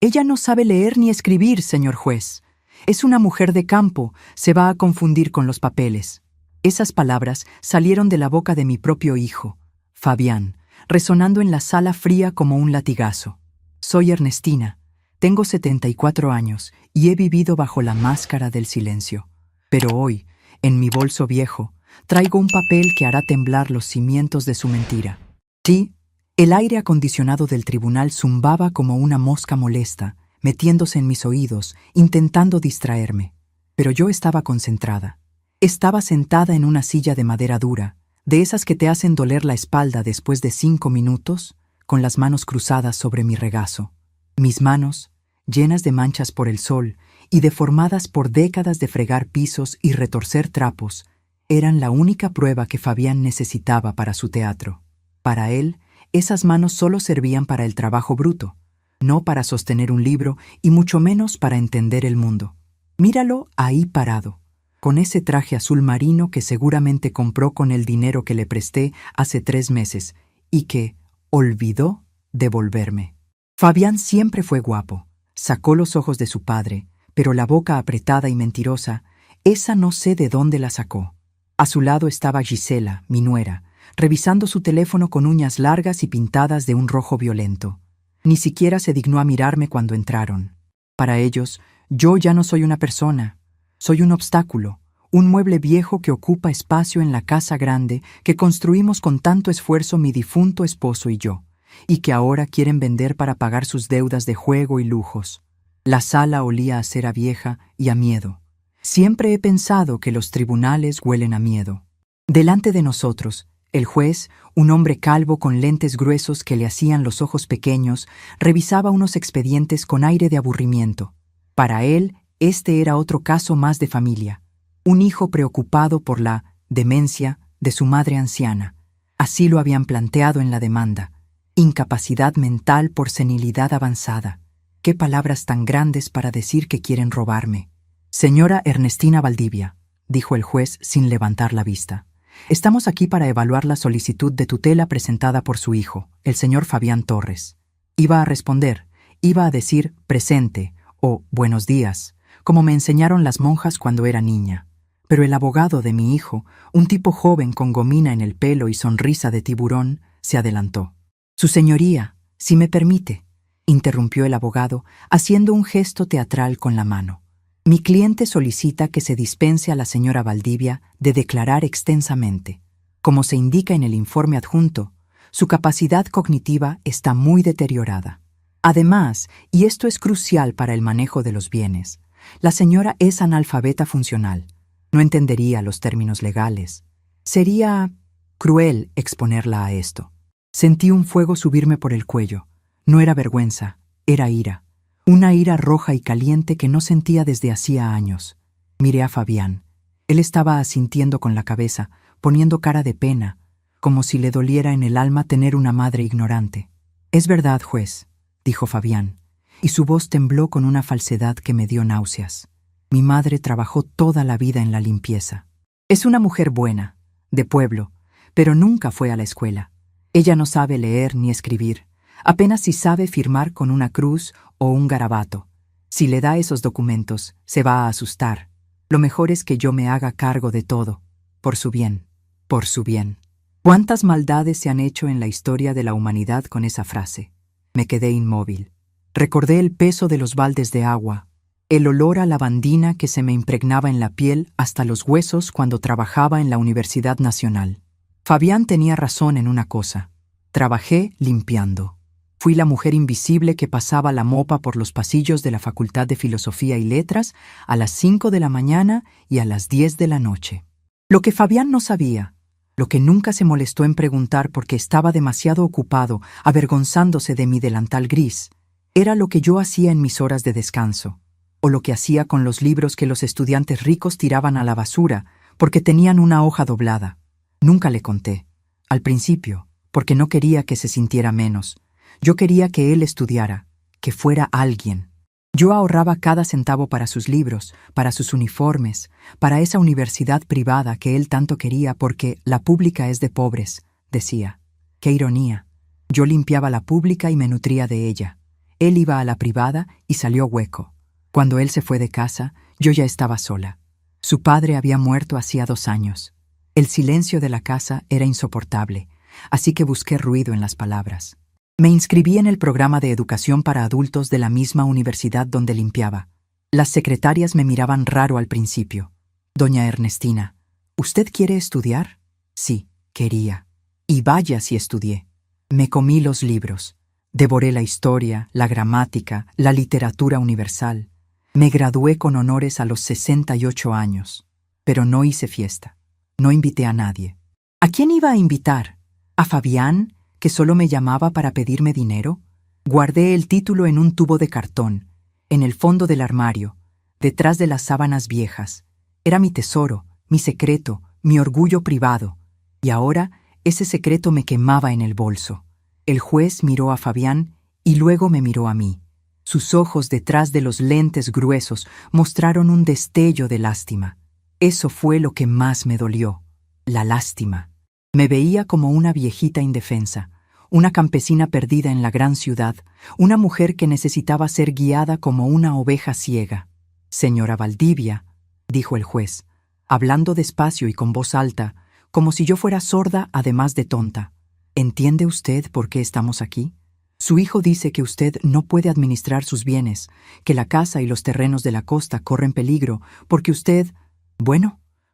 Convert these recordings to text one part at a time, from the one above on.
Ella no sabe leer ni escribir, señor juez. Es una mujer de campo, se va a confundir con los papeles. Esas palabras salieron de la boca de mi propio hijo, Fabián, resonando en la sala fría como un latigazo. Soy Ernestina, tengo 74 años y he vivido bajo la máscara del silencio. Pero hoy, en mi bolso viejo, traigo un papel que hará temblar los cimientos de su mentira. Sí, el aire acondicionado del tribunal zumbaba como una mosca molesta, metiéndose en mis oídos, intentando distraerme. Pero yo estaba concentrada. Estaba sentada en una silla de madera dura, de esas que te hacen doler la espalda después de 5 minutos, con las manos cruzadas sobre mi regazo. Mis manos, llenas de manchas por el sol y deformadas por décadas de fregar pisos y retorcer trapos, eran la única prueba que Fabián necesitaba para su teatro. Para él, esas manos solo servían para el trabajo bruto, no para sostener un libro y mucho menos para entender el mundo. Míralo ahí parado, con ese traje azul marino que seguramente compró con el dinero que le presté hace 3 meses y que olvidó devolverme. Fabián siempre fue guapo, sacó los ojos de su padre, pero la boca apretada y mentirosa, esa no sé de dónde la sacó. A su lado estaba Gisela, mi nuera, revisando su teléfono con uñas largas y pintadas de un rojo violento. Ni siquiera se dignó a mirarme cuando entraron. Para ellos, yo ya no soy una persona. Soy un obstáculo, un mueble viejo que ocupa espacio en la casa grande que construimos con tanto esfuerzo mi difunto esposo y yo, y que ahora quieren vender para pagar sus deudas de juego y lujos. La sala olía a cera vieja y a miedo. Siempre he pensado que los tribunales huelen a miedo. Delante de nosotros, el juez, un hombre calvo con lentes gruesos que le hacían los ojos pequeños, revisaba unos expedientes con aire de aburrimiento. Para él, este era otro caso más de familia. Un hijo preocupado por la demencia de su madre anciana. Así lo habían planteado en la demanda. Incapacidad mental por senilidad avanzada. Qué palabras tan grandes para decir que quieren robarme. Señora Ernestina Valdivia, dijo el juez sin levantar la vista. Estamos aquí para evaluar la solicitud de tutela presentada por su hijo, el señor Fabián Torres. Iba a responder, iba a decir presente o buenos días, como me enseñaron las monjas cuando era niña. Pero el abogado de mi hijo, un tipo joven con gomina en el pelo y sonrisa de tiburón, se adelantó. Su señoría, si me permite, interrumpió el abogado, haciendo un gesto teatral con la mano. Mi cliente solicita que se dispense a la señora Valdivia de declarar extensamente. Como se indica en el informe adjunto, su capacidad cognitiva está muy deteriorada. Además, y esto es crucial para el manejo de los bienes, la señora es analfabeta funcional. No entendería los términos legales. Sería cruel exponerla a esto. Sentí un fuego subirme por el cuello. No era vergüenza, era ira. Una ira roja y caliente que no sentía desde hacía años. Miré a Fabián. Él estaba asintiendo con la cabeza, poniendo cara de pena, como si le doliera en el alma tener una madre ignorante. «Es verdad, juez», dijo Fabián, y su voz tembló con una falsedad que me dio náuseas. Mi madre trabajó toda la vida en la limpieza. Es una mujer buena, de pueblo, pero nunca fue a la escuela. Ella no sabe leer ni escribir. Apenas si sabe firmar con una cruz o un garabato. Si le da esos documentos, se va a asustar. Lo mejor es que yo me haga cargo de todo. Por su bien. Por su bien. ¿Cuántas maldades se han hecho en la historia de la humanidad con esa frase? Me quedé inmóvil. Recordé el peso de los baldes de agua, el olor a lavandina que se me impregnaba en la piel hasta los huesos cuando trabajaba en la Universidad Nacional. Fabián tenía razón en una cosa. Trabajé limpiando. Fui la mujer invisible que pasaba la mopa por los pasillos de la Facultad de Filosofía y Letras a las 5 de la mañana y a las 10 de la noche. Lo que Fabián no sabía, lo que nunca se molestó en preguntar porque estaba demasiado ocupado, avergonzándose de mi delantal gris, era lo que yo hacía en mis horas de descanso, o lo que hacía con los libros que los estudiantes ricos tiraban a la basura porque tenían una hoja doblada. Nunca le conté. Al principio, porque no quería que se sintiera menos. Yo quería que él estudiara, que fuera alguien. Yo ahorraba cada centavo para sus libros, para sus uniformes, para esa universidad privada que él tanto quería porque la pública es de pobres, decía. ¡Qué ironía! Yo limpiaba la pública y me nutría de ella. Él iba a la privada y salió hueco. Cuando él se fue de casa, yo ya estaba sola. Su padre había muerto hacía 2 años. El silencio de la casa era insoportable, así que busqué ruido en las palabras. Me inscribí en el programa de educación para adultos de la misma universidad donde limpiaba. Las secretarias me miraban raro al principio. Doña Ernestina, ¿usted quiere estudiar? Sí, quería. Y vaya si estudié. Me comí los libros. Devoré la historia, la gramática, la literatura universal. Me gradué con honores a los 68 años. Pero no hice fiesta. No invité a nadie. ¿A quién iba a invitar? ¿A Fabián, que solo me llamaba para pedirme dinero? Guardé el título en un tubo de cartón, en el fondo del armario, detrás de las sábanas viejas. Era mi tesoro, mi secreto, mi orgullo privado. Y ahora ese secreto me quemaba en el bolso. El juez miró a Fabián y luego me miró a mí. Sus ojos detrás de los lentes gruesos mostraron un destello de lástima. Eso fue lo que más me dolió, la lástima. Me veía como una viejita indefensa, una campesina perdida en la gran ciudad, una mujer que necesitaba ser guiada como una oveja ciega. Señora Valdivia, dijo el juez, hablando despacio y con voz alta, como si yo fuera sorda además de tonta. ¿Entiende usted por qué estamos aquí? Su hijo dice que usted no puede administrar sus bienes, que la casa y los terrenos de la costa corren peligro, porque usted,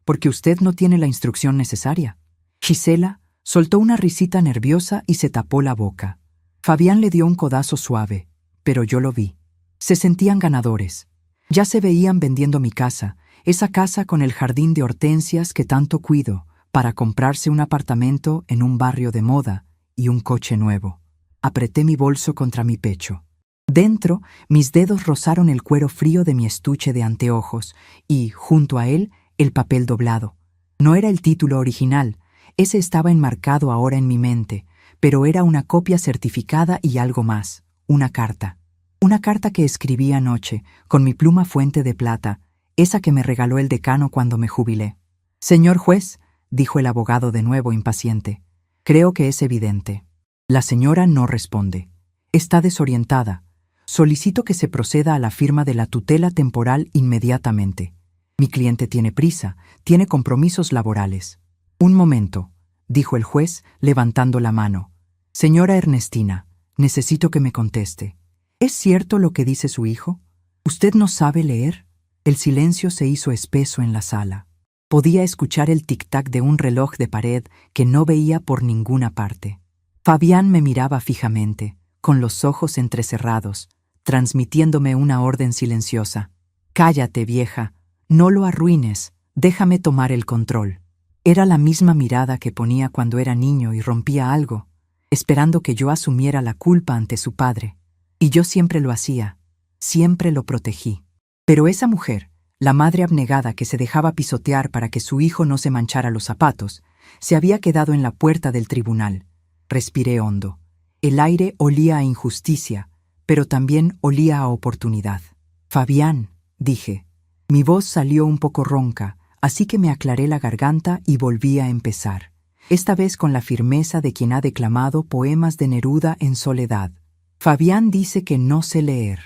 porque usted no tiene la instrucción necesaria. Gisela soltó una risita nerviosa y se tapó la boca. Fabián le dio un codazo suave, pero yo lo vi. Se sentían ganadores. Ya se veían vendiendo mi casa, esa casa con el jardín de hortensias que tanto cuido, para comprarse un apartamento en un barrio de moda y un coche nuevo. Apreté mi bolso contra mi pecho. Dentro, mis dedos rozaron el cuero frío de mi estuche de anteojos y, junto a él, el papel doblado. No era el título original, ese estaba enmarcado ahora en mi mente, pero era una copia certificada y algo más, una carta. Una carta que escribí anoche, con mi pluma fuente de plata, esa que me regaló el decano cuando me jubilé. Señor juez, dijo el abogado de nuevo impaciente, creo que es evidente. La señora no responde. Está desorientada. Solicito que se proceda a la firma de la tutela temporal inmediatamente. Mi cliente tiene prisa, tiene compromisos laborales. Un momento, dijo el juez, levantando la mano. Señora Ernestina, necesito que me conteste. ¿Es cierto lo que dice su hijo? ¿Usted no sabe leer? El silencio se hizo espeso en la sala. Podía escuchar el tic-tac de un reloj de pared que no veía por ninguna parte. Fabián me miraba fijamente, con los ojos entrecerrados, transmitiéndome una orden silenciosa. Cállate, vieja, no lo arruines, déjame tomar el control. Era la misma mirada que ponía cuando era niño y rompía algo, esperando que yo asumiera la culpa ante su padre. Y yo siempre lo hacía, siempre lo protegí. Pero esa mujer, la madre abnegada que se dejaba pisotear para que su hijo no se manchara los zapatos, se había quedado en la puerta del tribunal. Respiré hondo. El aire olía a injusticia, pero también olía a oportunidad. Fabián, dije. Mi voz salió un poco ronca, así que me aclaré la garganta y volví a empezar, esta vez con la firmeza de quien ha declamado poemas de Neruda en soledad. Fabián dice que no sé leer.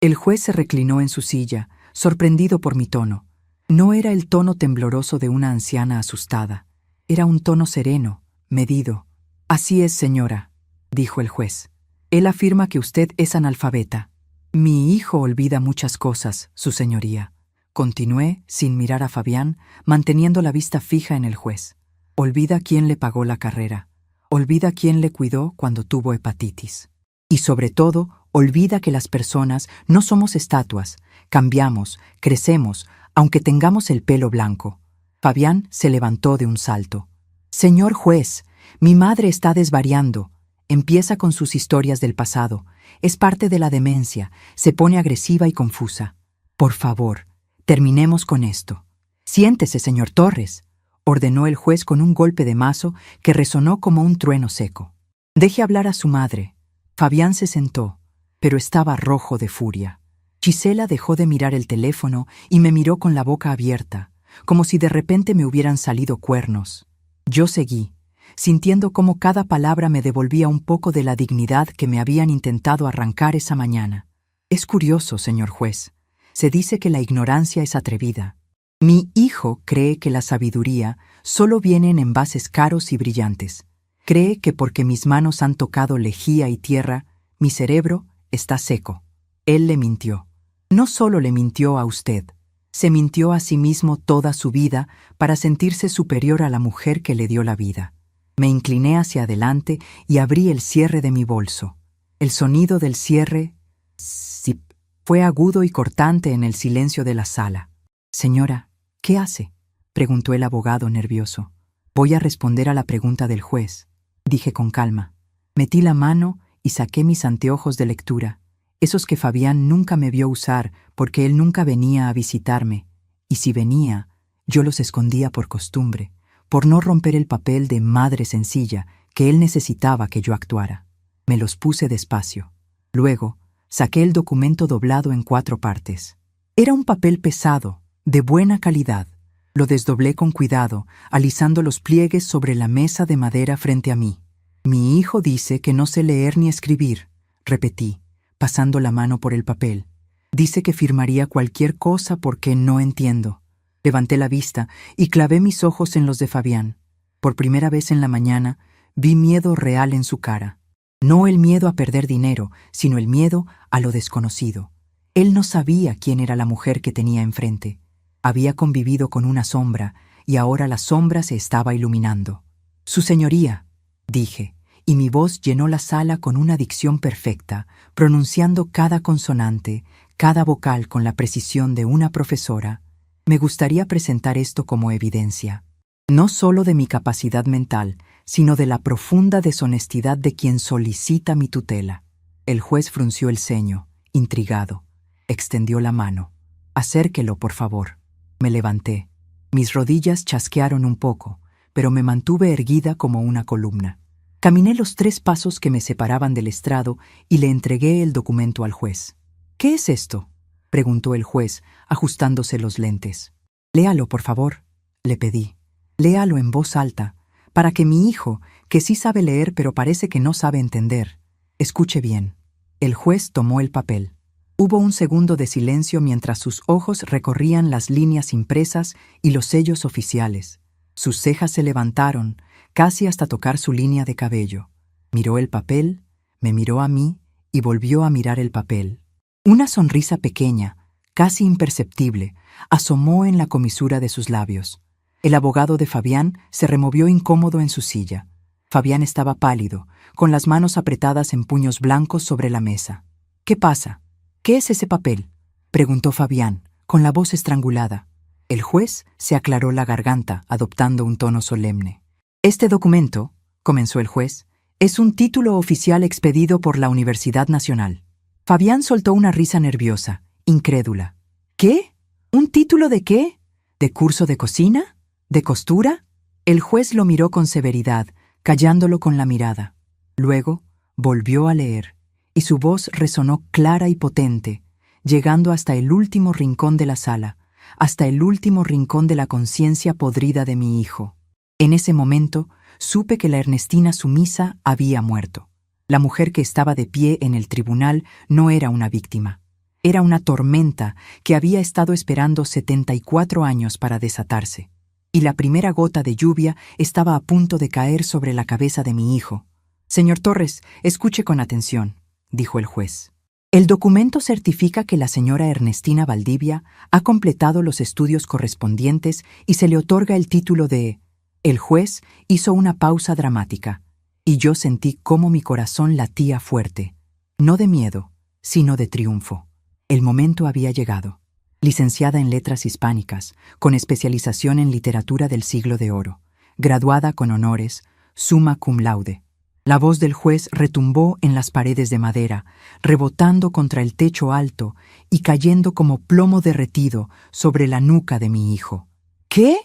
El juez se reclinó en su silla, sorprendido por mi tono. No era el tono tembloroso de una anciana asustada. Era un tono sereno, medido. Así es, señora, dijo el juez. Él afirma que usted es analfabeta. Mi hijo olvida muchas cosas, su señoría. Continué, sin mirar a Fabián, manteniendo la vista fija en el juez. Olvida quién le pagó la carrera. Olvida quién le cuidó cuando tuvo hepatitis. Y sobre todo, olvida que las personas no somos estatuas. Cambiamos, crecemos, aunque tengamos el pelo blanco. Fabián se levantó de un salto. Señor juez, mi madre está desvariando. Empieza con sus historias del pasado. Es parte de la demencia. Se pone agresiva y confusa. Por favor, terminemos con esto. Siéntese, señor Torres, ordenó el juez con un golpe de mazo que resonó como un trueno seco. Deje hablar a su madre. Fabián se sentó, pero estaba rojo de furia. Gisela dejó de mirar el teléfono y me miró con la boca abierta, como si de repente me hubieran salido cuernos. Yo seguí. sintiendo cómo cada palabra me devolvía un poco de la dignidad que me habían intentado arrancar esa mañana. Es curioso, señor juez. Se dice que la ignorancia es atrevida. Mi hijo cree que la sabiduría solo viene en envases caros y brillantes. Cree que porque mis manos han tocado lejía y tierra, mi cerebro está seco. Él le mintió. No solo le mintió a usted, se mintió a sí mismo toda su vida para sentirse superior a la mujer que le dio la vida. Me incliné hacia adelante y abrí el cierre de mi bolso. El sonido del cierre, zip, fue agudo y cortante en el silencio de la sala. Señora, ¿qué hace?, preguntó el abogado nervioso. Voy a responder a la pregunta del juez, dije con calma. Metí la mano y saqué mis anteojos de lectura, esos que Fabián nunca me vio usar porque él nunca venía a visitarme, y si venía, yo los escondía por costumbre, por no romper el papel de madre sencilla que él necesitaba que yo actuara. Me los puse despacio. Luego, saqué el documento doblado en 4 partes. Era un papel pesado, de buena calidad. Lo desdoblé con cuidado, alisando los pliegues sobre la mesa de madera frente a mí. Mi hijo dice que no sé leer ni escribir, repetí, pasando la mano por el papel. Dice que firmaría cualquier cosa porque no entiendo. Levanté la vista y clavé mis ojos en los de Fabián. Por primera vez en la mañana, vi miedo real en su cara. No el miedo a perder dinero, sino el miedo a lo desconocido. Él no sabía quién era la mujer que tenía enfrente. Había convivido con una sombra y ahora la sombra se estaba iluminando. «Su señoría», dije, y mi voz llenó la sala con una dicción perfecta, pronunciando cada consonante, cada vocal con la precisión de una profesora. Me gustaría presentar esto como evidencia, no solo de mi capacidad mental, sino de la profunda deshonestidad de quien solicita mi tutela. El juez frunció el ceño, intrigado. Extendió la mano. «Acérquelo, por favor». Me levanté. Mis rodillas chasquearon un poco, pero me mantuve erguida como una columna. Caminé los 3 pasos que me separaban del estrado y le entregué el documento al juez. «¿Qué es esto?», preguntó el juez, ajustándose los lentes. «Léalo, por favor», le pedí. «Léalo en voz alta, para que mi hijo, que sí sabe leer pero parece que no sabe entender, escuche bien». El juez tomó el papel. Hubo un segundo de silencio mientras sus ojos recorrían las líneas impresas y los sellos oficiales. Sus cejas se levantaron, casi hasta tocar su línea de cabello. Miró el papel, me miró a mí y volvió a mirar el papel. Una sonrisa pequeña, casi imperceptible, asomó en la comisura de sus labios. El abogado de Fabián se removió incómodo en su silla. Fabián estaba pálido, con las manos apretadas en puños blancos sobre la mesa. «¿Qué pasa? ¿Qué es ese papel?», preguntó Fabián, con la voz estrangulada. El juez se aclaró la garganta, adoptando un tono solemne. «Este documento», comenzó el juez, «es un título oficial expedido por la Universidad Nacional». Fabián soltó una risa nerviosa, incrédula. «¿Qué? ¿Un título de qué? ¿De curso de cocina? ¿De costura?». El juez lo miró con severidad, callándolo con la mirada. Luego volvió a leer, y su voz resonó clara y potente, llegando hasta el último rincón de la sala, hasta el último rincón de la conciencia podrida de mi hijo. En ese momento supe que la Ernestina sumisa había muerto. La mujer que estaba de pie en el tribunal no era una víctima. Era una tormenta que había estado esperando 74 años para desatarse. Y la primera gota de lluvia estaba a punto de caer sobre la cabeza de mi hijo. «Señor Torres, escuche con atención», dijo el juez. «El documento certifica que la señora Ernestina Valdivia ha completado los estudios correspondientes y se le otorga el título de...». El juez hizo una pausa dramática, y yo sentí cómo mi corazón latía fuerte, no de miedo, sino de triunfo. El momento había llegado. Licenciada en Letras Hispánicas, con especialización en Literatura del Siglo de Oro, graduada con honores, summa cum laude. La voz del juez retumbó en las paredes de madera, rebotando contra el techo alto y cayendo como plomo derretido sobre la nuca de mi hijo. «¿Qué?»,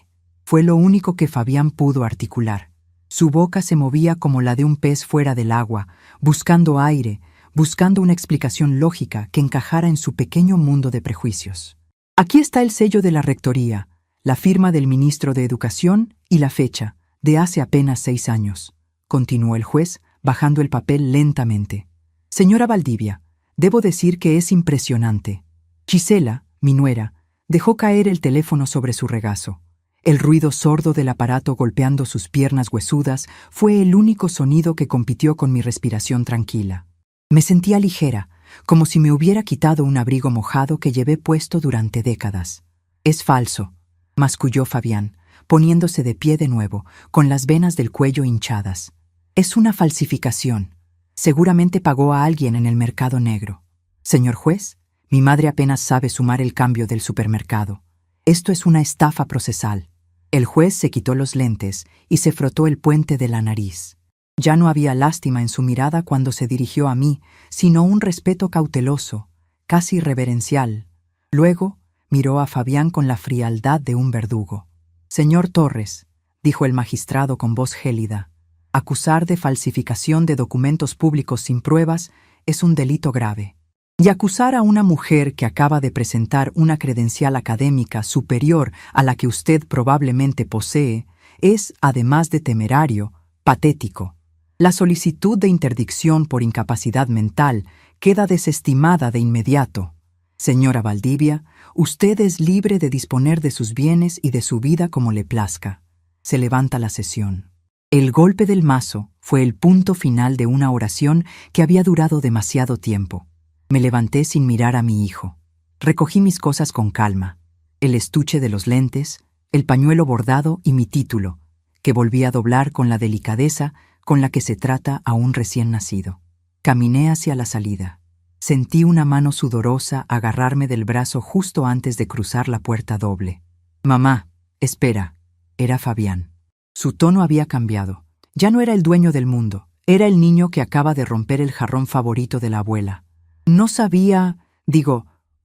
fue lo único que Fabián pudo articular. Su boca se movía como la de un pez fuera del agua, buscando aire, buscando una explicación lógica que encajara en su pequeño mundo de prejuicios. «Aquí está el sello de la rectoría, la firma del ministro de Educación y la fecha», De hace apenas 6 años, continuó el juez, bajando el papel lentamente. Señora Valdivia, debo decir que es impresionante. Gisela, mi nuera, dejó caer el teléfono sobre su regazo. El ruido sordo del aparato golpeando sus piernas huesudas fue el único sonido que compitió con mi respiración tranquila. Me sentía ligera, como si me hubiera quitado un abrigo mojado que llevé puesto durante décadas. Es falso, masculló Fabián, poniéndose de pie de nuevo, con las venas del cuello hinchadas. Es una falsificación. Seguramente pagó a alguien en el mercado negro. Señor juez, mi madre apenas sabe sumar el cambio del supermercado. Esto es una estafa procesal. El juez se quitó los lentes y se frotó el puente de la nariz. Ya no había lástima en su mirada cuando se dirigió a mí, sino un respeto cauteloso, casi reverencial. Luego miró a Fabián con la frialdad de un verdugo. Señor Torres, dijo el magistrado con voz gélida, acusar de falsificación de documentos públicos sin pruebas es un delito grave. Y acusar a una mujer que acaba de presentar una credencial académica superior a la que usted probablemente posee es, además de temerario, patético. La solicitud de interdicción por incapacidad mental queda desestimada de inmediato. Señora Valdivia, usted es libre de disponer de sus bienes y de su vida como le plazca. Se levanta la sesión. El golpe del mazo fue el punto final de una oración que había durado demasiado tiempo. Me levanté sin mirar a mi hijo. Recogí mis cosas con calma, el estuche de los lentes, el pañuelo bordado y mi título, que volví a doblar con la delicadeza con la que se trata a un recién nacido. Caminé hacia la salida. Sentí una mano sudorosa agarrarme del brazo justo antes de cruzar la puerta doble. Mamá, espera. Era Fabián. Su tono había cambiado. Ya no era el dueño del mundo. Era el niño que acaba de romper el jarrón favorito de la abuela. No sabía...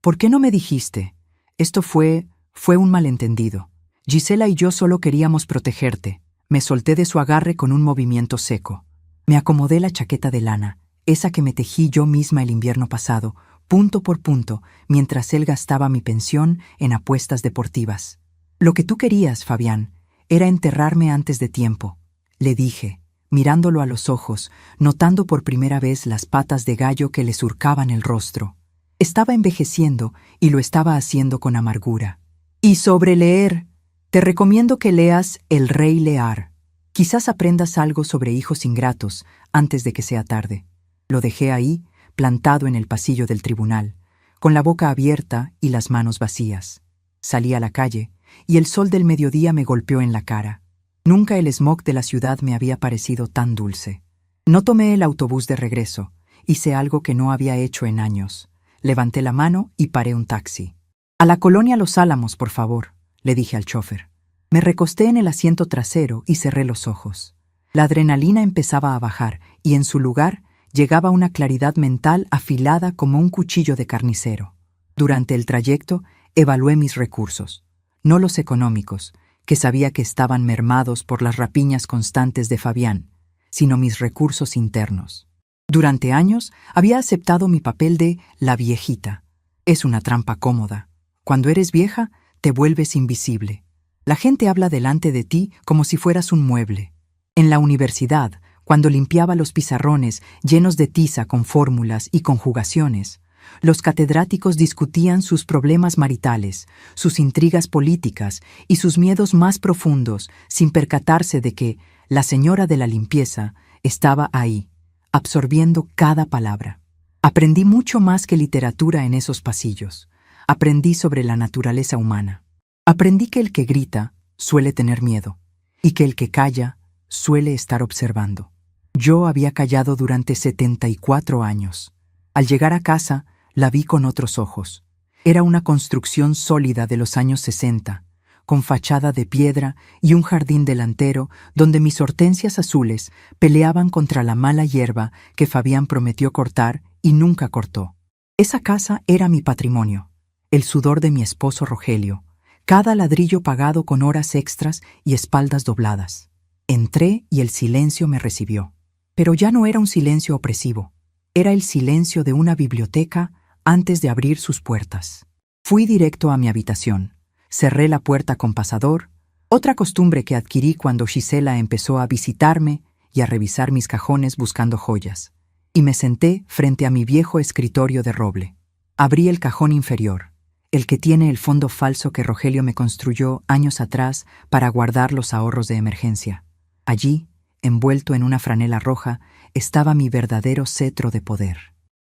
¿por qué no me dijiste? Esto fue un malentendido. Gisela y yo solo queríamos protegerte. Me solté de su agarre con un movimiento seco. Me acomodé la chaqueta de lana, esa que me tejí yo misma el invierno pasado, punto por punto, mientras él gastaba mi pensión en apuestas deportivas. Lo que tú querías, Fabián, era enterrarme antes de tiempo, le dije, mirándolo a los ojos, notando por primera vez las patas de gallo que le surcaban el rostro. Estaba envejeciendo y lo estaba haciendo con amargura. Y sobre leer, te recomiendo que leas El Rey Lear. Quizás aprendas algo sobre hijos ingratos antes de que sea tarde. Lo dejé ahí, plantado en el pasillo del tribunal, con la boca abierta y las manos vacías. Salí a la calle y el sol del mediodía me golpeó en la cara. Nunca el smog de la ciudad me había parecido tan dulce. No tomé el autobús de regreso. Hice algo que no había hecho en años. Levanté la mano y paré un taxi. A la colonia Los Álamos, por favor, le dije al chofer. Me recosté en el asiento trasero y cerré los ojos. La adrenalina empezaba a bajar y en su lugar llegaba una claridad mental afilada como un cuchillo de carnicero. Durante el trayecto evalué mis recursos, no los económicos, que sabía que estaban mermados por las rapiñas constantes de Fabián, sino mis recursos internos. Durante años había aceptado mi papel de la viejita. Es una trampa cómoda. Cuando eres vieja, te vuelves invisible. La gente habla delante de ti como si fueras un mueble. En la universidad, cuando limpiaba los pizarrones llenos de tiza con fórmulas y conjugaciones, los catedráticos discutían sus problemas maritales, sus intrigas políticas y sus miedos más profundos sin percatarse de que la señora de la limpieza estaba ahí, absorbiendo cada palabra. Aprendí mucho más que literatura en esos pasillos. Aprendí sobre la naturaleza humana. Aprendí que el que grita suele tener miedo y que el que calla suele estar observando. Yo había callado durante 74 años. Al llegar a casa, la vi con otros ojos. Era una construcción sólida de los años 60, con fachada de piedra y un jardín delantero donde mis hortensias azules peleaban contra la mala hierba que Fabián prometió cortar y nunca cortó. Esa casa era mi patrimonio, el sudor de mi esposo Rogelio, cada ladrillo pagado con horas extras y espaldas dobladas. Entré y el silencio me recibió. Pero ya no era un silencio opresivo. Era el silencio de una biblioteca antes de abrir sus puertas. Fui directo a mi habitación. Cerré la puerta con pasador, Otra costumbre que adquirí cuando Gisela empezó a visitarme y a revisar mis cajones buscando joyas. Y me senté frente a mi viejo escritorio de roble. Abrí el cajón inferior, el que tiene el fondo falso que Rogelio me construyó años atrás para guardar los ahorros de emergencia. Allí, envuelto en una franela roja, estaba mi verdadero cetro de poder.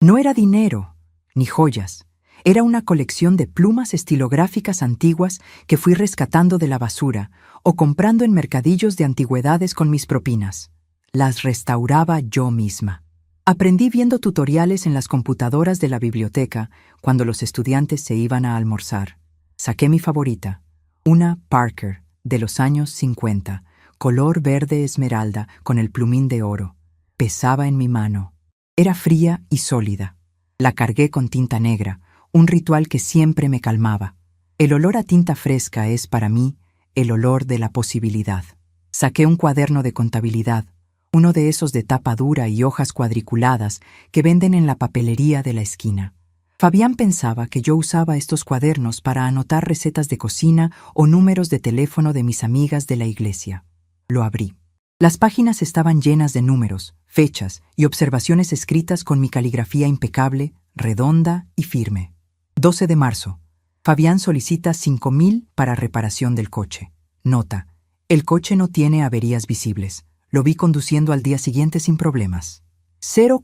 No era dinero, ni joyas. Era una colección de plumas estilográficas antiguas que fui rescatando de la basura o comprando en mercadillos de antigüedades con mis propinas. Las restauraba yo misma. Aprendí viendo tutoriales en las computadoras de la biblioteca cuando los estudiantes se iban a almorzar. Saqué mi favorita, una Parker de los años 50, color verde esmeralda con el plumín de oro. Pesaba en mi mano. Era fría y sólida. La cargué con tinta negra, un ritual que siempre me calmaba. El olor a tinta fresca es, para mí, el olor de la posibilidad. Saqué un cuaderno de contabilidad, uno de esos de tapa dura y hojas cuadriculadas que venden en la papelería de la esquina. Fabián pensaba que yo usaba estos cuadernos para anotar recetas de cocina o números de teléfono de mis amigas de la iglesia. Lo abrí. Las páginas estaban llenas de números, fechas y observaciones escritas con mi caligrafía impecable, redonda y firme. 12 de marzo. Fabián solicita 5,000 para reparación del coche. Nota: el coche no tiene averías visibles. Lo vi conduciendo al día siguiente sin problemas.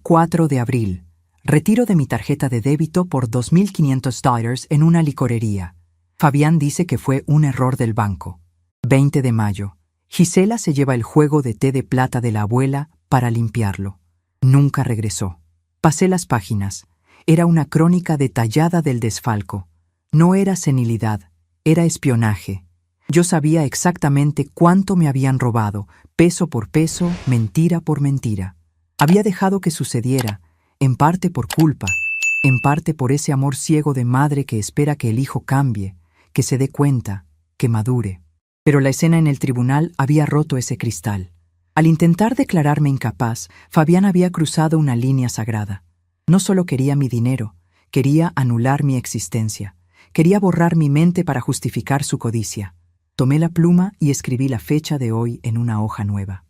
04 de abril. Retiro de mi tarjeta de débito por $2,500 en una licorería. Fabián dice que fue un error del banco. 20 de mayo. Gisela se lleva el juego de té de plata de la abuela para limpiarlo. Nunca regresó. Pasé las páginas. Era una crónica detallada del desfalco. No era senilidad, era espionaje. Yo sabía exactamente cuánto me habían robado, peso por peso, mentira por mentira. Había dejado que sucediera, en parte por culpa, en parte por ese amor ciego de madre que espera que el hijo cambie, que se dé cuenta, que madure. Pero la escena en el tribunal había roto ese cristal. Al intentar declararme incapaz, Fabián había cruzado una línea sagrada. No solo quería mi dinero, quería anular mi existencia. Quería borrar mi mente para justificar su codicia. Tomé la pluma y escribí la fecha de hoy en una hoja nueva.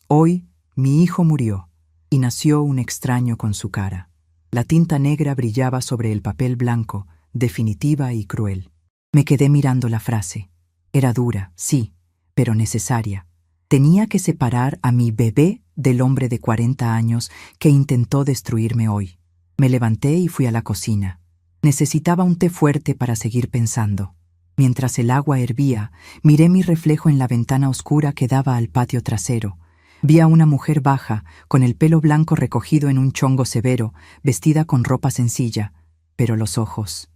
Hoy, mi hijo murió, y nació un extraño con su cara. La tinta negra brillaba sobre el papel blanco, definitiva y cruel. Me quedé mirando la frase. Era dura, sí, pero necesaria. Tenía que separar a mi bebé del hombre de 40 años que intentó destruirme hoy. Me levanté y fui a la cocina. Necesitaba un té fuerte para seguir pensando. Mientras el agua hervía, miré mi reflejo en la ventana oscura que daba al patio trasero. Vi a una mujer baja, con el pelo blanco recogido en un chongo severo, vestida con ropa sencilla, pero los ojos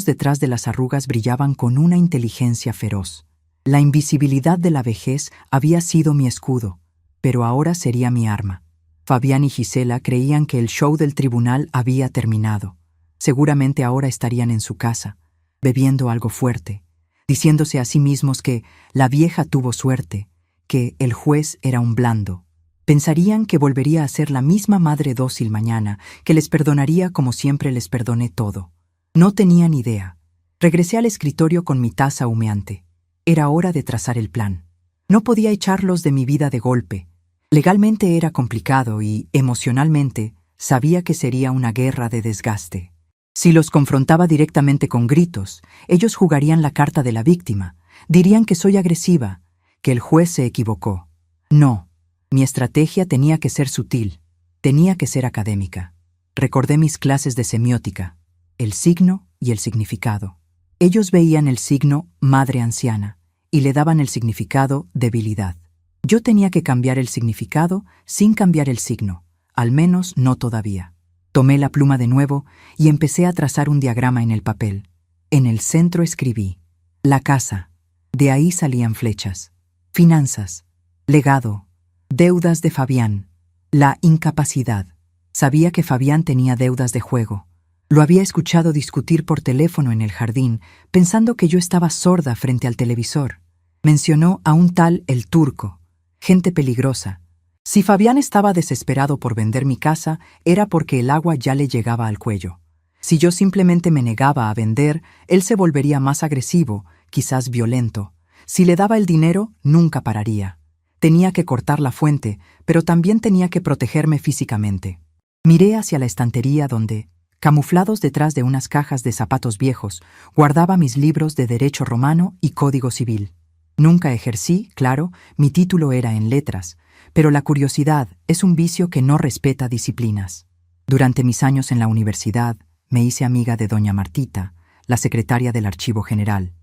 detrás de las arrugas brillaban con una inteligencia feroz. La invisibilidad de la vejez había sido mi escudo, pero ahora sería mi arma. Fabián y Gisela creían que el show del tribunal había terminado. Seguramente ahora estarían en su casa, bebiendo algo fuerte, diciéndose a sí mismos que la vieja tuvo suerte, que el juez era un blando. Pensarían que volvería a ser la misma madre dócil mañana, que les perdonaría como siempre les perdoné todo. No tenían idea. Regresé al escritorio con mi taza humeante. Era hora de trazar el plan. No podía echarlos de mi vida de golpe. Legalmente era complicado y, emocionalmente, sabía que sería una guerra de desgaste. Si los confrontaba directamente con gritos, ellos jugarían la carta de la víctima. Dirían que soy agresiva, que el juez se equivocó. No, mi estrategia tenía que ser sutil, tenía que ser académica. Recordé mis clases de semiótica, el signo y el significado. Ellos veían el signo madre anciana y le daban el significado debilidad. Yo tenía que cambiar el significado sin cambiar el signo, al menos no todavía. Tomé la pluma de nuevo y empecé a trazar un diagrama en el papel. En el centro escribí: la casa. De ahí salían flechas. Finanzas. Legado. Deudas de Fabián. La incapacidad. Sabía que Fabián tenía deudas de juego. Lo había escuchado discutir por teléfono en el jardín, pensando que yo estaba sorda frente al televisor. Mencionó a un tal el Turco. Gente peligrosa. Si Fabián estaba desesperado por vender mi casa, era porque el agua ya le llegaba al cuello. Si yo simplemente me negaba a vender, él se volvería más agresivo, quizás violento. Si le daba el dinero, nunca pararía. Tenía que cortar la fuente, pero también tenía que protegerme físicamente. Miré hacia la estantería donde, camuflados detrás de unas cajas de zapatos viejos, guardaba mis libros de Derecho Romano y Código Civil. Nunca ejercí, claro, mi título era en letras, pero la curiosidad es un vicio que no respeta disciplinas. Durante mis años en la universidad, me hice amiga de doña Martita, la secretaria del Archivo General.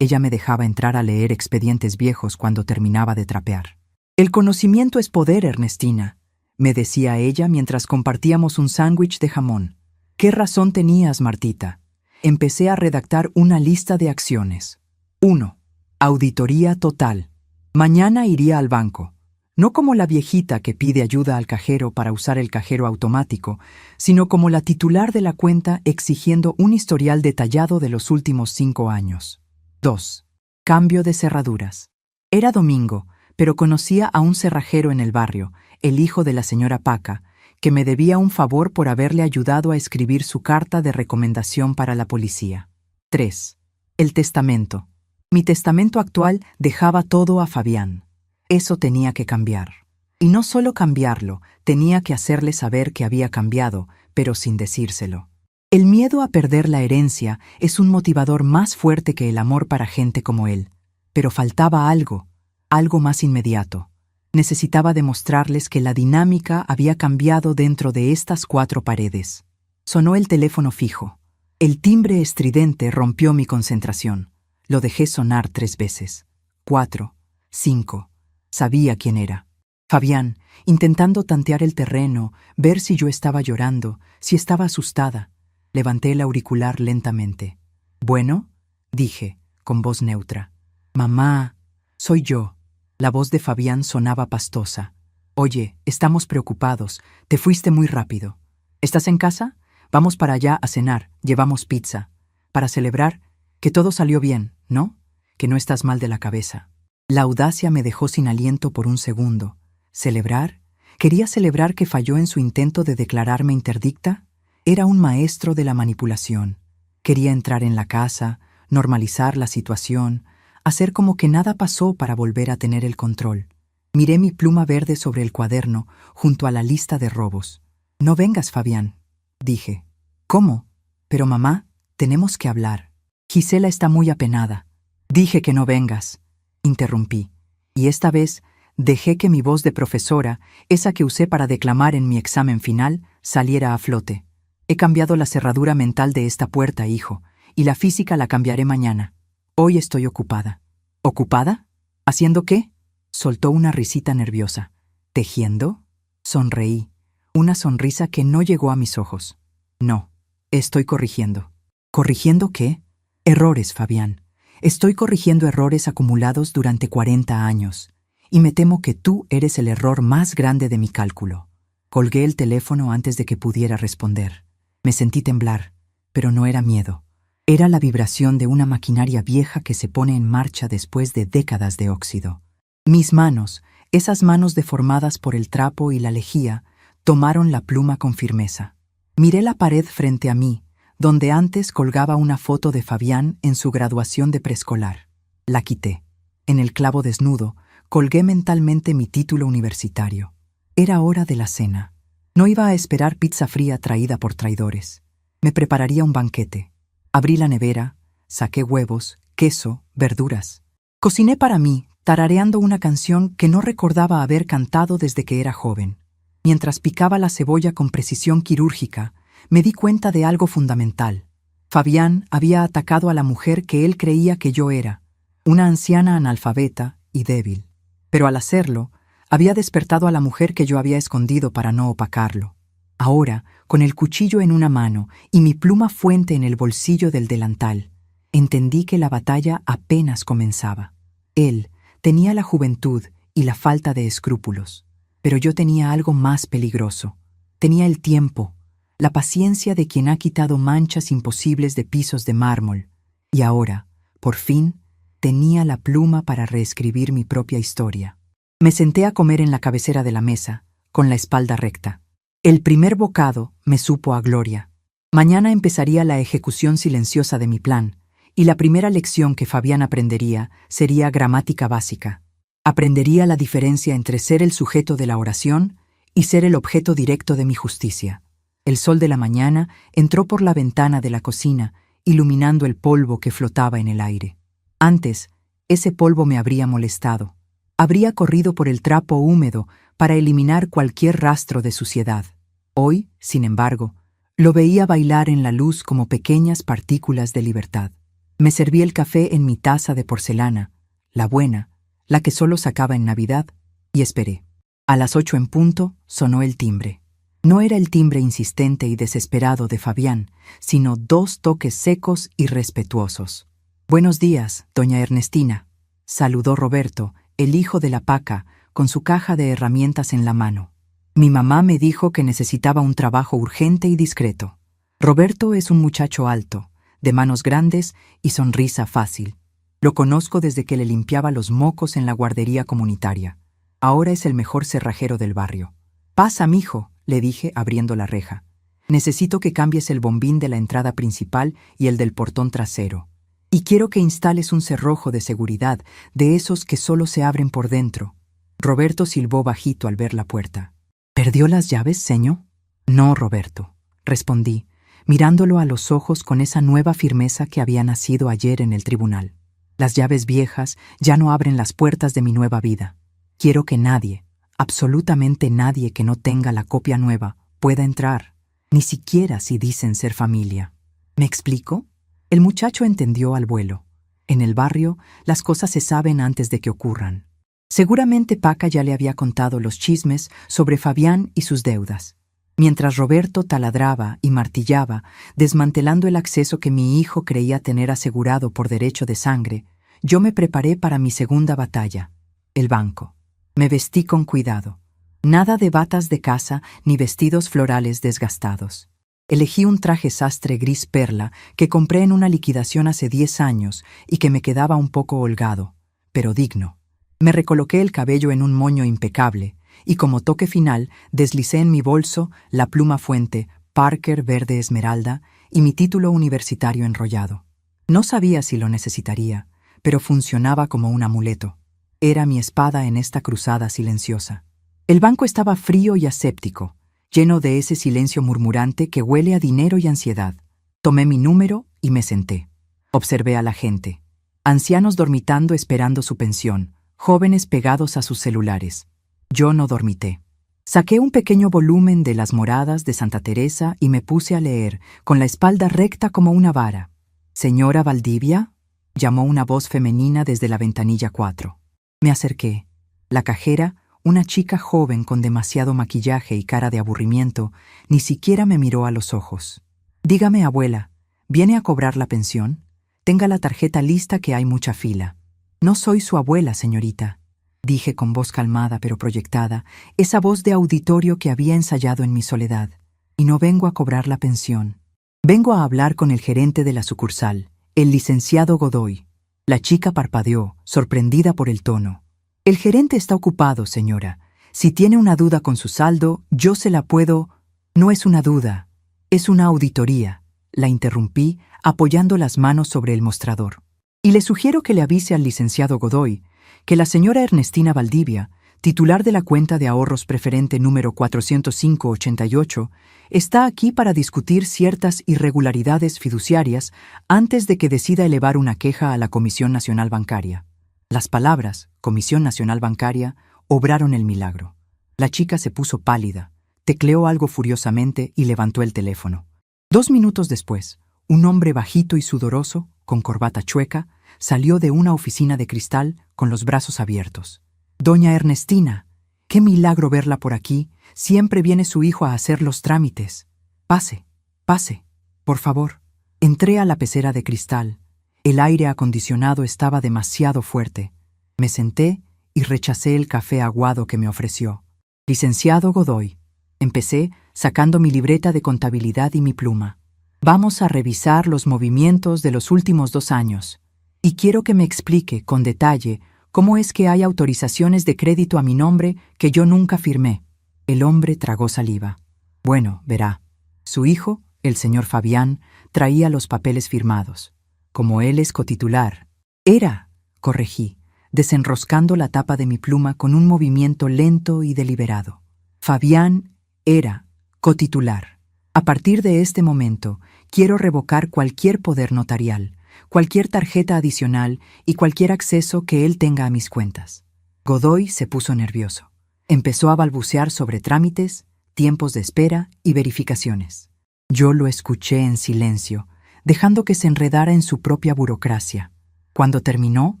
Ella me dejaba entrar a leer expedientes viejos cuando terminaba de trapear. «El conocimiento es poder, Ernestina», me decía ella mientras compartíamos un sándwich de jamón. «¿Qué razón tenías, Martita?» Empecé a redactar una lista de acciones. 1. Auditoría total. Mañana iría al banco. No como la viejita que pide ayuda al cajero para usar el cajero automático, sino como la titular de la cuenta exigiendo un historial detallado de los últimos 5 años. 2. Cambio de cerraduras. Era domingo, pero conocía a un cerrajero en el barrio, el hijo de la señora Paca, que me debía un favor por haberle ayudado a escribir su carta de recomendación para la policía. 3. El testamento. Mi testamento actual dejaba todo a Fabián. Eso tenía que cambiar. Y no solo cambiarlo, tenía que hacerle saber que había cambiado, pero sin decírselo. El miedo a perder la herencia es un motivador más fuerte que el amor para gente como él. Pero faltaba algo más inmediato. Necesitaba demostrarles que la dinámica había cambiado dentro de estas 4 paredes. Sonó el teléfono fijo. El timbre estridente rompió mi concentración. Lo dejé sonar 3 veces. 4, 5. Sabía quién era. Fabián, intentando tantear el terreno, ver si yo estaba llorando, si estaba asustada. Levanté el auricular lentamente. «¿Bueno?», dije, con voz neutra. «Mamá, soy yo». La voz de Fabián sonaba pastosa. «Oye, estamos preocupados. Te fuiste muy rápido. ¿Estás en casa? Vamos para allá a cenar. Llevamos pizza. Para celebrar que todo salió bien, ¿no? Que no estás mal de la cabeza». La audacia me dejó sin aliento por un segundo. ¿Celebrar? ¿Quería celebrar que falló en su intento de declararme interdicta? Era un maestro de la manipulación. Quería entrar en la casa, normalizar la situación, hacer como que nada pasó para volver a tener el control. Miré mi pluma verde sobre el cuaderno, junto a la lista de robos. «No vengas, Fabián», dije. «¿Cómo? Pero mamá, tenemos que hablar. Gisela está muy apenada». «Dije que no vengas», interrumpí, y esta vez dejé que mi voz de profesora, esa que usé para declamar en mi examen final, saliera a flote. «He cambiado la cerradura mental de esta puerta, hijo, y la física la cambiaré mañana. Hoy estoy ocupada». «¿Ocupada? ¿Haciendo qué?», soltó una risita nerviosa. «¿Tejiendo?». Sonreí, una sonrisa que no llegó a mis ojos. «No, estoy corrigiendo». «¿Corrigiendo qué?». «Errores, Fabián. Estoy corrigiendo errores acumulados durante 40 años, y me temo que tú eres el error más grande de mi cálculo». Colgué el teléfono antes de que pudiera responder. Me sentí temblar, pero no era miedo. Era la vibración de una maquinaria vieja que se pone en marcha después de décadas de óxido. Mis manos, esas manos deformadas por el trapo y la lejía, tomaron la pluma con firmeza. Miré la pared frente a mí, donde antes colgaba una foto de Fabián en su graduación de preescolar. La quité. En el clavo desnudo, colgué mentalmente mi título universitario. Era hora de la cena. No iba a esperar pizza fría traída por traidores. Me prepararía un banquete. Abrí la nevera, saqué huevos, queso, verduras. Cociné para mí, tarareando una canción que no recordaba haber cantado desde que era joven. Mientras picaba la cebolla con precisión quirúrgica, me di cuenta de algo fundamental. Fabián había atacado a la mujer que él creía que yo era, una anciana analfabeta y débil. Pero al hacerlo, había despertado a la mujer que yo había escondido para no opacarlo. Ahora, con el cuchillo en una mano y mi pluma fuente en el bolsillo del delantal, entendí que la batalla apenas comenzaba. Él tenía la juventud y la falta de escrúpulos, pero yo tenía algo más peligroso. Tenía el tiempo, la paciencia de quien ha quitado manchas imposibles de pisos de mármol, y ahora, por fin, tenía la pluma para reescribir mi propia historia. Me senté a comer en la cabecera de la mesa, con la espalda recta. El primer bocado me supo a gloria. Mañana empezaría la ejecución silenciosa de mi plan, y la primera lección que Fabián aprendería sería gramática básica. Aprendería la diferencia entre ser el sujeto de la oración y ser el objeto directo de mi justicia. El sol de la mañana entró por la ventana de la cocina, iluminando el polvo que flotaba en el aire. Antes, ese polvo me habría molestado. Habría corrido por el trapo húmedo para eliminar cualquier rastro de suciedad. Hoy, sin embargo, lo veía bailar en la luz como pequeñas partículas de libertad. Me serví el café en mi taza de porcelana, la buena, la que solo sacaba en Navidad, y esperé. A las 8 en punto sonó el timbre. No era el timbre insistente y desesperado de Fabián, sino 2 toques secos y respetuosos. «Buenos días, doña Ernestina», saludó Roberto, el hijo de la Paca, con su caja de herramientas en la mano. Mi mamá me dijo que necesitaba un trabajo urgente y discreto. Roberto es un muchacho alto, de manos grandes y sonrisa fácil. Lo conozco desde que le limpiaba los mocos en la guardería comunitaria. Ahora es el mejor cerrajero del barrio. «Pasa, mijo», le dije abriendo la reja. «Necesito que cambies el bombín de la entrada principal y el del portón trasero. Y quiero que instales un cerrojo de seguridad, de esos que solo se abren por dentro». Roberto silbó bajito al ver la puerta. «¿Perdió las llaves, señor?» «No, Roberto», respondí, mirándolo a los ojos con esa nueva firmeza que había nacido ayer en el tribunal. «Las llaves viejas ya no abren las puertas de mi nueva vida. Quiero que nadie, absolutamente nadie que no tenga la copia nueva, pueda entrar, ni siquiera si dicen ser familia». ¿Me explico? El muchacho entendió al vuelo. En el barrio, las cosas se saben antes de que ocurran. Seguramente Paca ya le había contado los chismes sobre Fabián y sus deudas. Mientras Roberto taladraba y martillaba, desmantelando el acceso que mi hijo creía tener asegurado por derecho de sangre, yo me preparé para mi segunda batalla, el banco. Me vestí con cuidado. Nada de batas de casa ni vestidos florales desgastados. Elegí un traje sastre gris perla que compré en una liquidación hace 10 años y que me quedaba un poco holgado, pero digno. Me recoloqué el cabello en un moño impecable y como toque final deslicé en mi bolso la pluma fuente Parker verde esmeralda y mi título universitario enrollado. No sabía si lo necesitaría, pero funcionaba como un amuleto. Era mi espada en esta cruzada silenciosa. El banco estaba frío y aséptico, lleno de ese silencio murmurante que huele a dinero y ansiedad. Tomé mi número y me senté. Observé a la gente. Ancianos dormitando esperando su pensión, jóvenes pegados a sus celulares. Yo no dormité. Saqué un pequeño volumen de Las Moradas de Santa Teresa y me puse a leer, con la espalda recta como una vara. «¿Señora Valdivia?», llamó una voz femenina desde la ventanilla 4. Me acerqué. La cajera, una chica joven con demasiado maquillaje y cara de aburrimiento, ni siquiera me miró a los ojos. «Dígame, abuela, ¿viene a cobrar la pensión? Tenga la tarjeta lista que hay mucha fila». «No soy su abuela, señorita», dije con voz calmada pero proyectada, esa voz de auditorio que había ensayado en mi soledad. «Y no vengo a cobrar la pensión. Vengo a hablar con el gerente de la sucursal, el licenciado Godoy». La chica parpadeó, sorprendida por el tono. «El gerente está ocupado, señora. Si tiene una duda con su saldo, yo se la puedo...» «No es una duda, es una auditoría», la interrumpí, apoyando las manos sobre el mostrador. «Y le sugiero que le avise al licenciado Godoy que la señora Ernestina Valdivia, titular de la cuenta de ahorros preferente número 40588, está aquí para discutir ciertas irregularidades fiduciarias antes de que decida elevar una queja a la Comisión Nacional Bancaria». Las palabras «Comisión Nacional Bancaria» obraron el milagro. La chica se puso pálida, tecleó algo furiosamente y levantó el teléfono. 2 minutos después, un hombre bajito y sudoroso, con corbata chueca, salió de una oficina de cristal con los brazos abiertos. «Doña Ernestina, qué milagro verla por aquí. Siempre viene su hijo a hacer los trámites. Pase, pase, por favor». Entré a la pecera de cristal. El aire acondicionado estaba demasiado fuerte. Me senté y rechacé el café aguado que me ofreció. «Licenciado Godoy», empecé sacando mi libreta de contabilidad y mi pluma. «Vamos a revisar los movimientos de los últimos 2 años. Y quiero que me explique con detalle cómo es que hay autorizaciones de crédito a mi nombre que yo nunca firmé». El hombre tragó saliva. «Bueno, verá. Su hijo, el señor Fabián, traía los papeles firmados. Como él es cotitular. Era, corregí, desenroscando la tapa de mi pluma con un movimiento lento y deliberado. Fabián era cotitular. A partir de este momento, quiero revocar cualquier poder notarial, cualquier tarjeta adicional y cualquier acceso que él tenga a mis cuentas. Godoy se puso nervioso. Empezó a balbucear sobre trámites, tiempos de espera y verificaciones. Yo lo escuché en silencio, dejando que se enredara en su propia burocracia. Cuando terminó,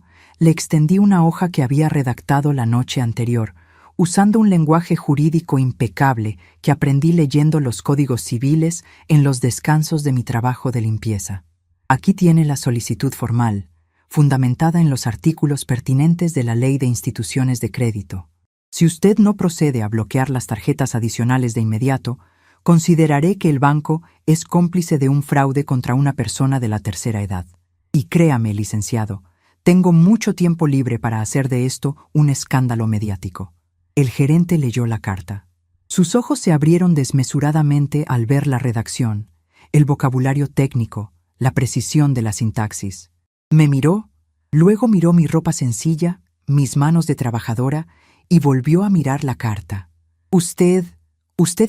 le extendí una hoja que había redactado la noche anterior, usando un lenguaje jurídico impecable que aprendí leyendo los códigos civiles en los descansos de mi trabajo de limpieza. Aquí tiene la solicitud formal, fundamentada en los artículos pertinentes de la Ley de Instituciones de Crédito. Si usted no procede a bloquear las tarjetas adicionales de inmediato, consideraré que el banco es cómplice de un fraude contra una persona de la tercera edad. Y créame, licenciado, tengo mucho tiempo libre para hacer de esto un escándalo mediático. El gerente leyó la carta. Sus ojos se abrieron desmesuradamente al ver la redacción, el vocabulario técnico, la precisión de la sintaxis. Me miró, luego miró mi ropa sencilla, mis manos de trabajadora, y volvió a mirar la carta. ¿Usted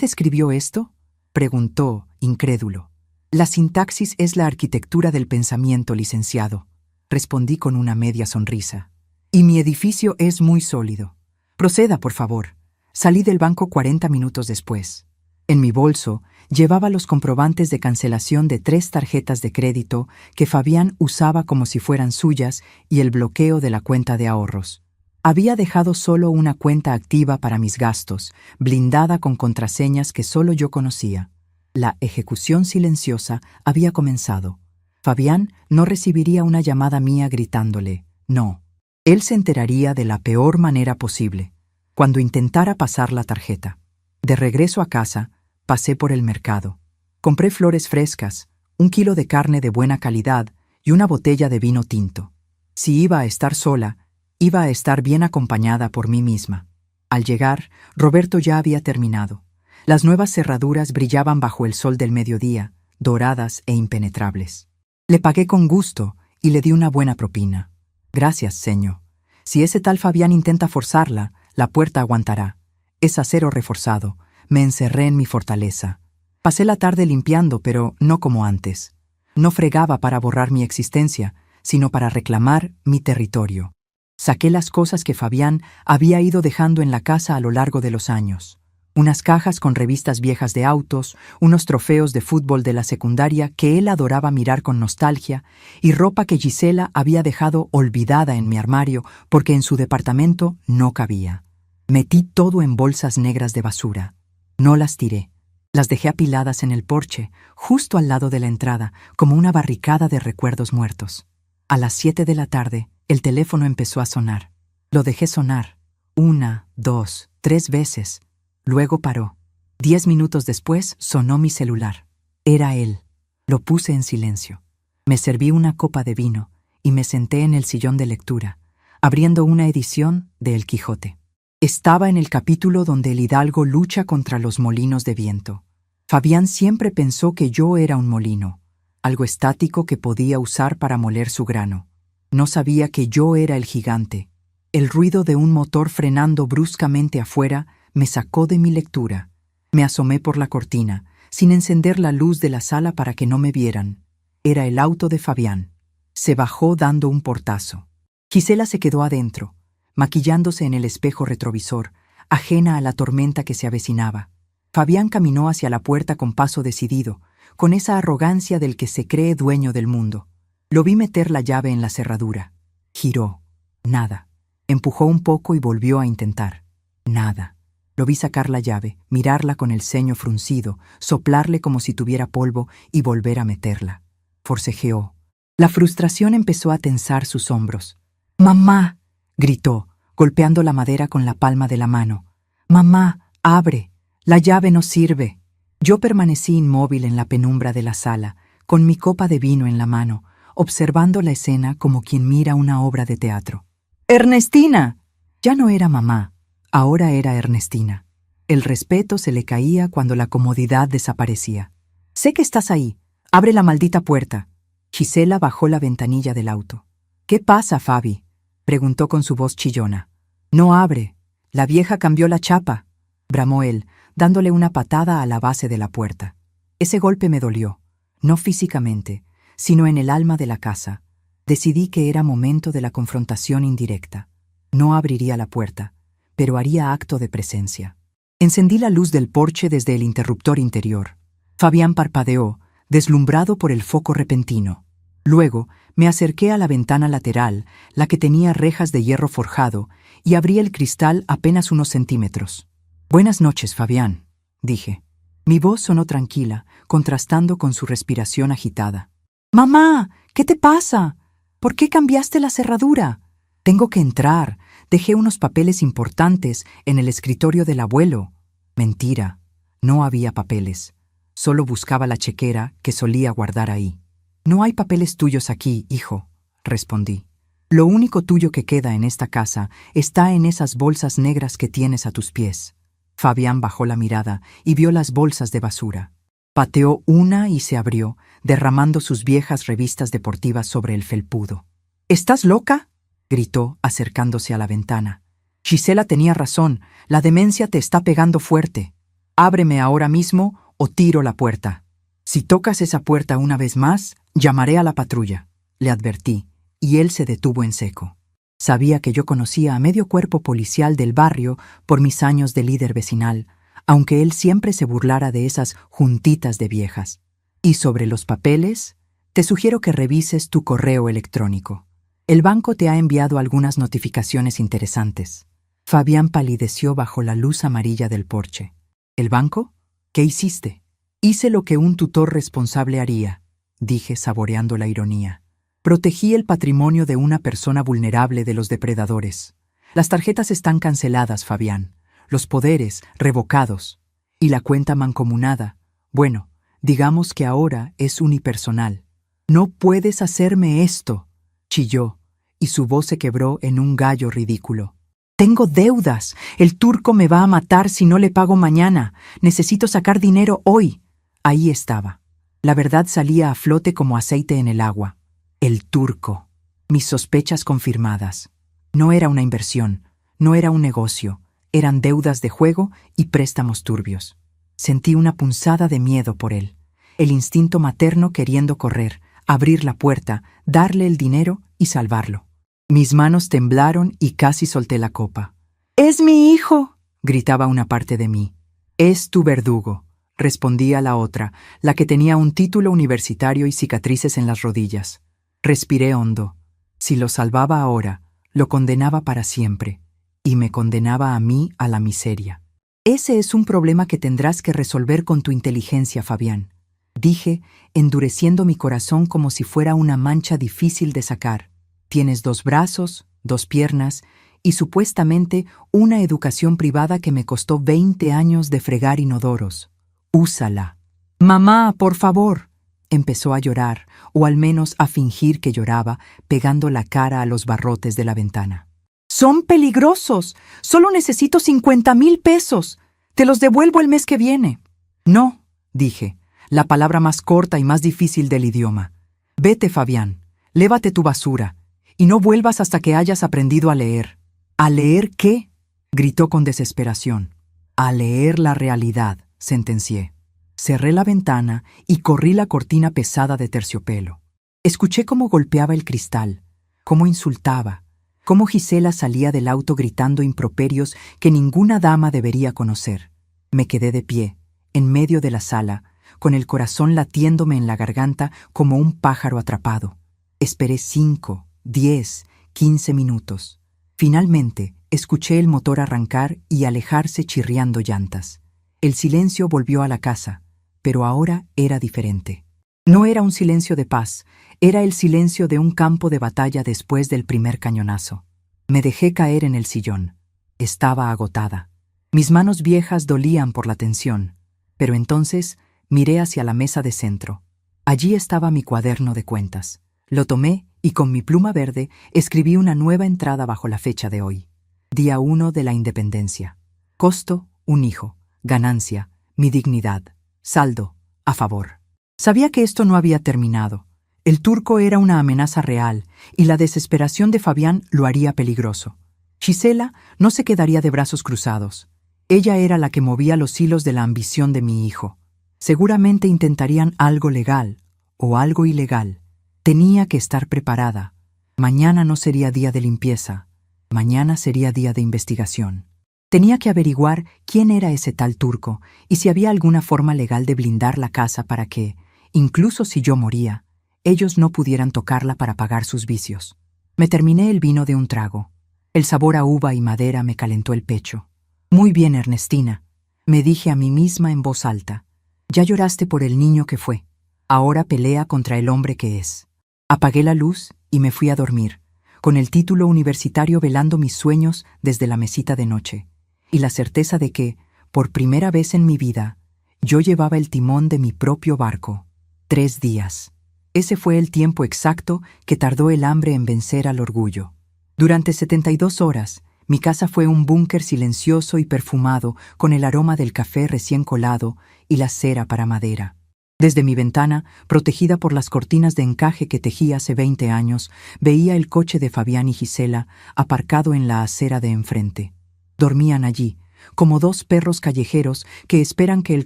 escribió esto?», preguntó, incrédulo. «La sintaxis es la arquitectura del pensamiento, licenciado», respondí con una media sonrisa. «Y mi edificio es muy sólido. Proceda, por favor». Salí del banco 40 minutos después. En mi bolso llevaba los comprobantes de cancelación de 3 tarjetas de crédito que Fabián usaba como si fueran suyas y el bloqueo de la cuenta de ahorros. Había dejado solo una cuenta activa para mis gastos, blindada con contraseñas que solo yo conocía. La ejecución silenciosa había comenzado. Fabián no recibiría una llamada mía gritándole, no. Él se enteraría de la peor manera posible, cuando intentara pasar la tarjeta. De regreso a casa, pasé por el mercado. Compré flores frescas, 1 kilo de carne de buena calidad y una botella de vino tinto. Si iba a estar sola, iba a estar bien acompañada por mí misma. Al llegar, Roberto ya había terminado. Las nuevas cerraduras brillaban bajo el sol del mediodía, doradas e impenetrables. Le pagué con gusto y le di una buena propina. «Gracias, señor. Si ese tal Fabián intenta forzarla, la puerta aguantará. Es acero reforzado». Me encerré en mi fortaleza. Pasé la tarde limpiando, pero no como antes. No fregaba para borrar mi existencia, sino para reclamar mi territorio. Saqué las cosas que Fabián había ido dejando en la casa a lo largo de los años. Unas cajas con revistas viejas de autos, unos trofeos de fútbol de la secundaria que él adoraba mirar con nostalgia, y ropa que Gisela había dejado olvidada en mi armario porque en su departamento no cabía. Metí todo en bolsas negras de basura. No las tiré. Las dejé apiladas en el porche, justo al lado de la entrada, como una barricada de recuerdos muertos. A las 7 de la tarde, el teléfono empezó a sonar. Lo dejé sonar. 1, 2, 3 veces. Luego paró. 10 minutos después sonó mi celular. Era él. Lo puse en silencio. Me serví una copa de vino y me senté en el sillón de lectura, abriendo una edición de El Quijote. Estaba en el capítulo donde el hidalgo lucha contra los molinos de viento. Fabián siempre pensó que yo era un molino, algo estático que podía usar para moler su grano. No sabía que yo era el gigante. El ruido de un motor frenando bruscamente afuera me sacó de mi lectura. Me asomé por la cortina, sin encender la luz de la sala para que no me vieran. Era el auto de Fabián. Se bajó dando un portazo. Gisela se quedó adentro, maquillándose en el espejo retrovisor, ajena a la tormenta que se avecinaba. Fabián caminó hacia la puerta con paso decidido, con esa arrogancia del que se cree dueño del mundo. Lo vi meter la llave en la cerradura. Giró. Nada. Empujó un poco y volvió a intentar. Nada. Lo vi sacar la llave, mirarla con el ceño fruncido, soplarle como si tuviera polvo y volver a meterla. Forcejeó. La frustración empezó a tensar sus hombros. «¡Mamá!», gritó, golpeando la madera con la palma de la mano. «¡Mamá, abre! La llave no sirve». Yo permanecí inmóvil en la penumbra de la sala, con mi copa de vino en la mano, observando la escena como quien mira una obra de teatro. «¡Ernestina!». Ya no era mamá, ahora era Ernestina. El respeto se le caía cuando la comodidad desaparecía. «Sé que estás ahí. Abre la maldita puerta». Gisela bajó la ventanilla del auto. «¿Qué pasa, Fabi?», preguntó con su voz chillona. «No abre. La vieja cambió la chapa», bramó él, dándole una patada a la base de la puerta. Ese golpe me dolió, no físicamente, sino en el alma de la casa. Decidí que era momento de la confrontación indirecta. No abriría la puerta, pero haría acto de presencia. Encendí la luz del porche desde el interruptor interior. Fabián parpadeó, deslumbrado por el foco repentino. Luego me acerqué a la ventana lateral, la que tenía rejas de hierro forjado, y abrí el cristal apenas unos centímetros. «Buenas noches, Fabián», dije. Mi voz sonó tranquila, contrastando con su respiración agitada. «Mamá, ¿qué te pasa? ¿Por qué cambiaste la cerradura?» «Tengo que entrar. Dejé unos papeles importantes en el escritorio del abuelo». Mentira. No había papeles. Solo buscaba la chequera que solía guardar ahí. «No hay papeles tuyos aquí, hijo», respondí. «Lo único tuyo que queda en esta casa está en esas bolsas negras que tienes a tus pies». Fabián bajó la mirada y vio las bolsas de basura. Pateó una y se abrió, derramando sus viejas revistas deportivas sobre el felpudo. «¿Estás loca?», gritó, acercándose a la ventana. «Gisela tenía razón, la demencia te está pegando fuerte. Ábreme ahora mismo o tiro la puerta. Si tocas esa puerta una vez más, llamaré a la patrulla», le advertí, y él se detuvo en seco. Sabía que yo conocía a medio cuerpo policial del barrio por mis años de líder vecinal, aunque él siempre se burlara de esas juntitas de viejas. «Y sobre los papeles, te sugiero que revises tu correo electrónico. El banco te ha enviado algunas notificaciones interesantes». Fabián palideció bajo la luz amarilla del porche. «¿El banco? ¿Qué hiciste?» «Hice lo que un tutor responsable haría», dije saboreando la ironía. «Protegí el patrimonio de una persona vulnerable de los depredadores. Las tarjetas están canceladas, Fabián, los poderes revocados, y la cuenta mancomunada, bueno, digamos que ahora es unipersonal». «No puedes hacerme esto», chilló, y su voz se quebró en un gallo ridículo. «Tengo deudas. El turco me va a matar si no le pago mañana. Necesito sacar dinero hoy». Ahí estaba. La verdad salía a flote como aceite en el agua. El turco. Mis sospechas confirmadas. No era una inversión, no era un negocio, eran deudas de juego y préstamos turbios. Sentí una punzada de miedo por él. El instinto materno queriendo correr, abrir la puerta, darle el dinero y salvarlo. Mis manos temblaron y casi solté la copa. «¡Es mi hijo!», gritaba una parte de mí. «Es tu verdugo», respondía la otra, la que tenía un título universitario y cicatrices en las rodillas. Respiré hondo. Si lo salvaba ahora, lo condenaba para siempre, y me condenaba a mí a la miseria. «Ese es un problema que tendrás que resolver con tu inteligencia, Fabián», dije, endureciendo mi corazón como si fuera una mancha difícil de sacar. «Tienes 2 brazos, 2 piernas y supuestamente una educación privada que me costó 20 años de fregar inodoros. Úsala». «Mamá, por favor», empezó a llorar, o al menos a fingir que lloraba, pegando la cara a los barrotes de la ventana. «Son peligrosos. Solo necesito 50,000 pesos. Te los devuelvo el mes que viene». «No», dije, la palabra más corta y más difícil del idioma. «Vete, Fabián. Lévate tu basura. Y no vuelvas hasta que hayas aprendido a leer». «¿A leer qué?», gritó con desesperación. «A leer la realidad», sentencié. Cerré la ventana y corrí la cortina pesada de terciopelo. Escuché cómo golpeaba el cristal, cómo insultaba, cómo Gisela salía del auto gritando improperios que ninguna dama debería conocer. Me quedé de pie, en medio de la sala, con el corazón latiéndome en la garganta como un pájaro atrapado. Esperé 5, 10, 15 minutos. Finalmente, escuché el motor arrancar y alejarse chirriando llantas. El silencio volvió a la casa, pero ahora era diferente. No era un silencio de paz, era el silencio de un campo de batalla después del primer cañonazo. Me dejé caer en el sillón. Estaba agotada. Mis manos viejas dolían por la tensión, pero entonces miré hacia la mesa de centro. Allí estaba mi cuaderno de cuentas. Lo tomé y con mi pluma verde escribí una nueva entrada bajo la fecha de hoy. Día 1 de la independencia. Costo, 1 hijo. Ganancia, mi dignidad. Saldo, a favor. Sabía que esto no había terminado. El turco era una amenaza real, y la desesperación de Fabián lo haría peligroso. Gisela no se quedaría de brazos cruzados. Ella era la que movía los hilos de la ambición de mi hijo. Seguramente intentarían algo legal o algo ilegal. Tenía que estar preparada. Mañana no sería día de limpieza. Mañana sería día de investigación. Tenía que averiguar quién era ese tal turco y si había alguna forma legal de blindar la casa para que, incluso si yo moría, ellos no pudieran tocarla para pagar sus vicios. Me terminé el vino de un trago. El sabor a uva y madera me calentó el pecho. Muy bien, Ernestina, me dije a mí misma en voz alta. Ya lloraste por el niño que fue. Ahora pelea contra el hombre que es. Apagué la luz y me fui a dormir, con el título universitario velando mis sueños desde la mesita de noche, y la certeza de que, por primera vez en mi vida, yo llevaba el timón de mi propio barco. 3 días. Ese fue el tiempo exacto que tardó el hambre en vencer al orgullo. Durante 72 horas, mi casa fue un búnker silencioso y perfumado con el aroma del café recién colado y la cera para madera. Desde mi ventana, protegida por las cortinas de encaje que tejí hace 20 años, veía el coche de Fabián y Gisela aparcado en la acera de enfrente. Dormían allí, como 2 perros callejeros que esperan que el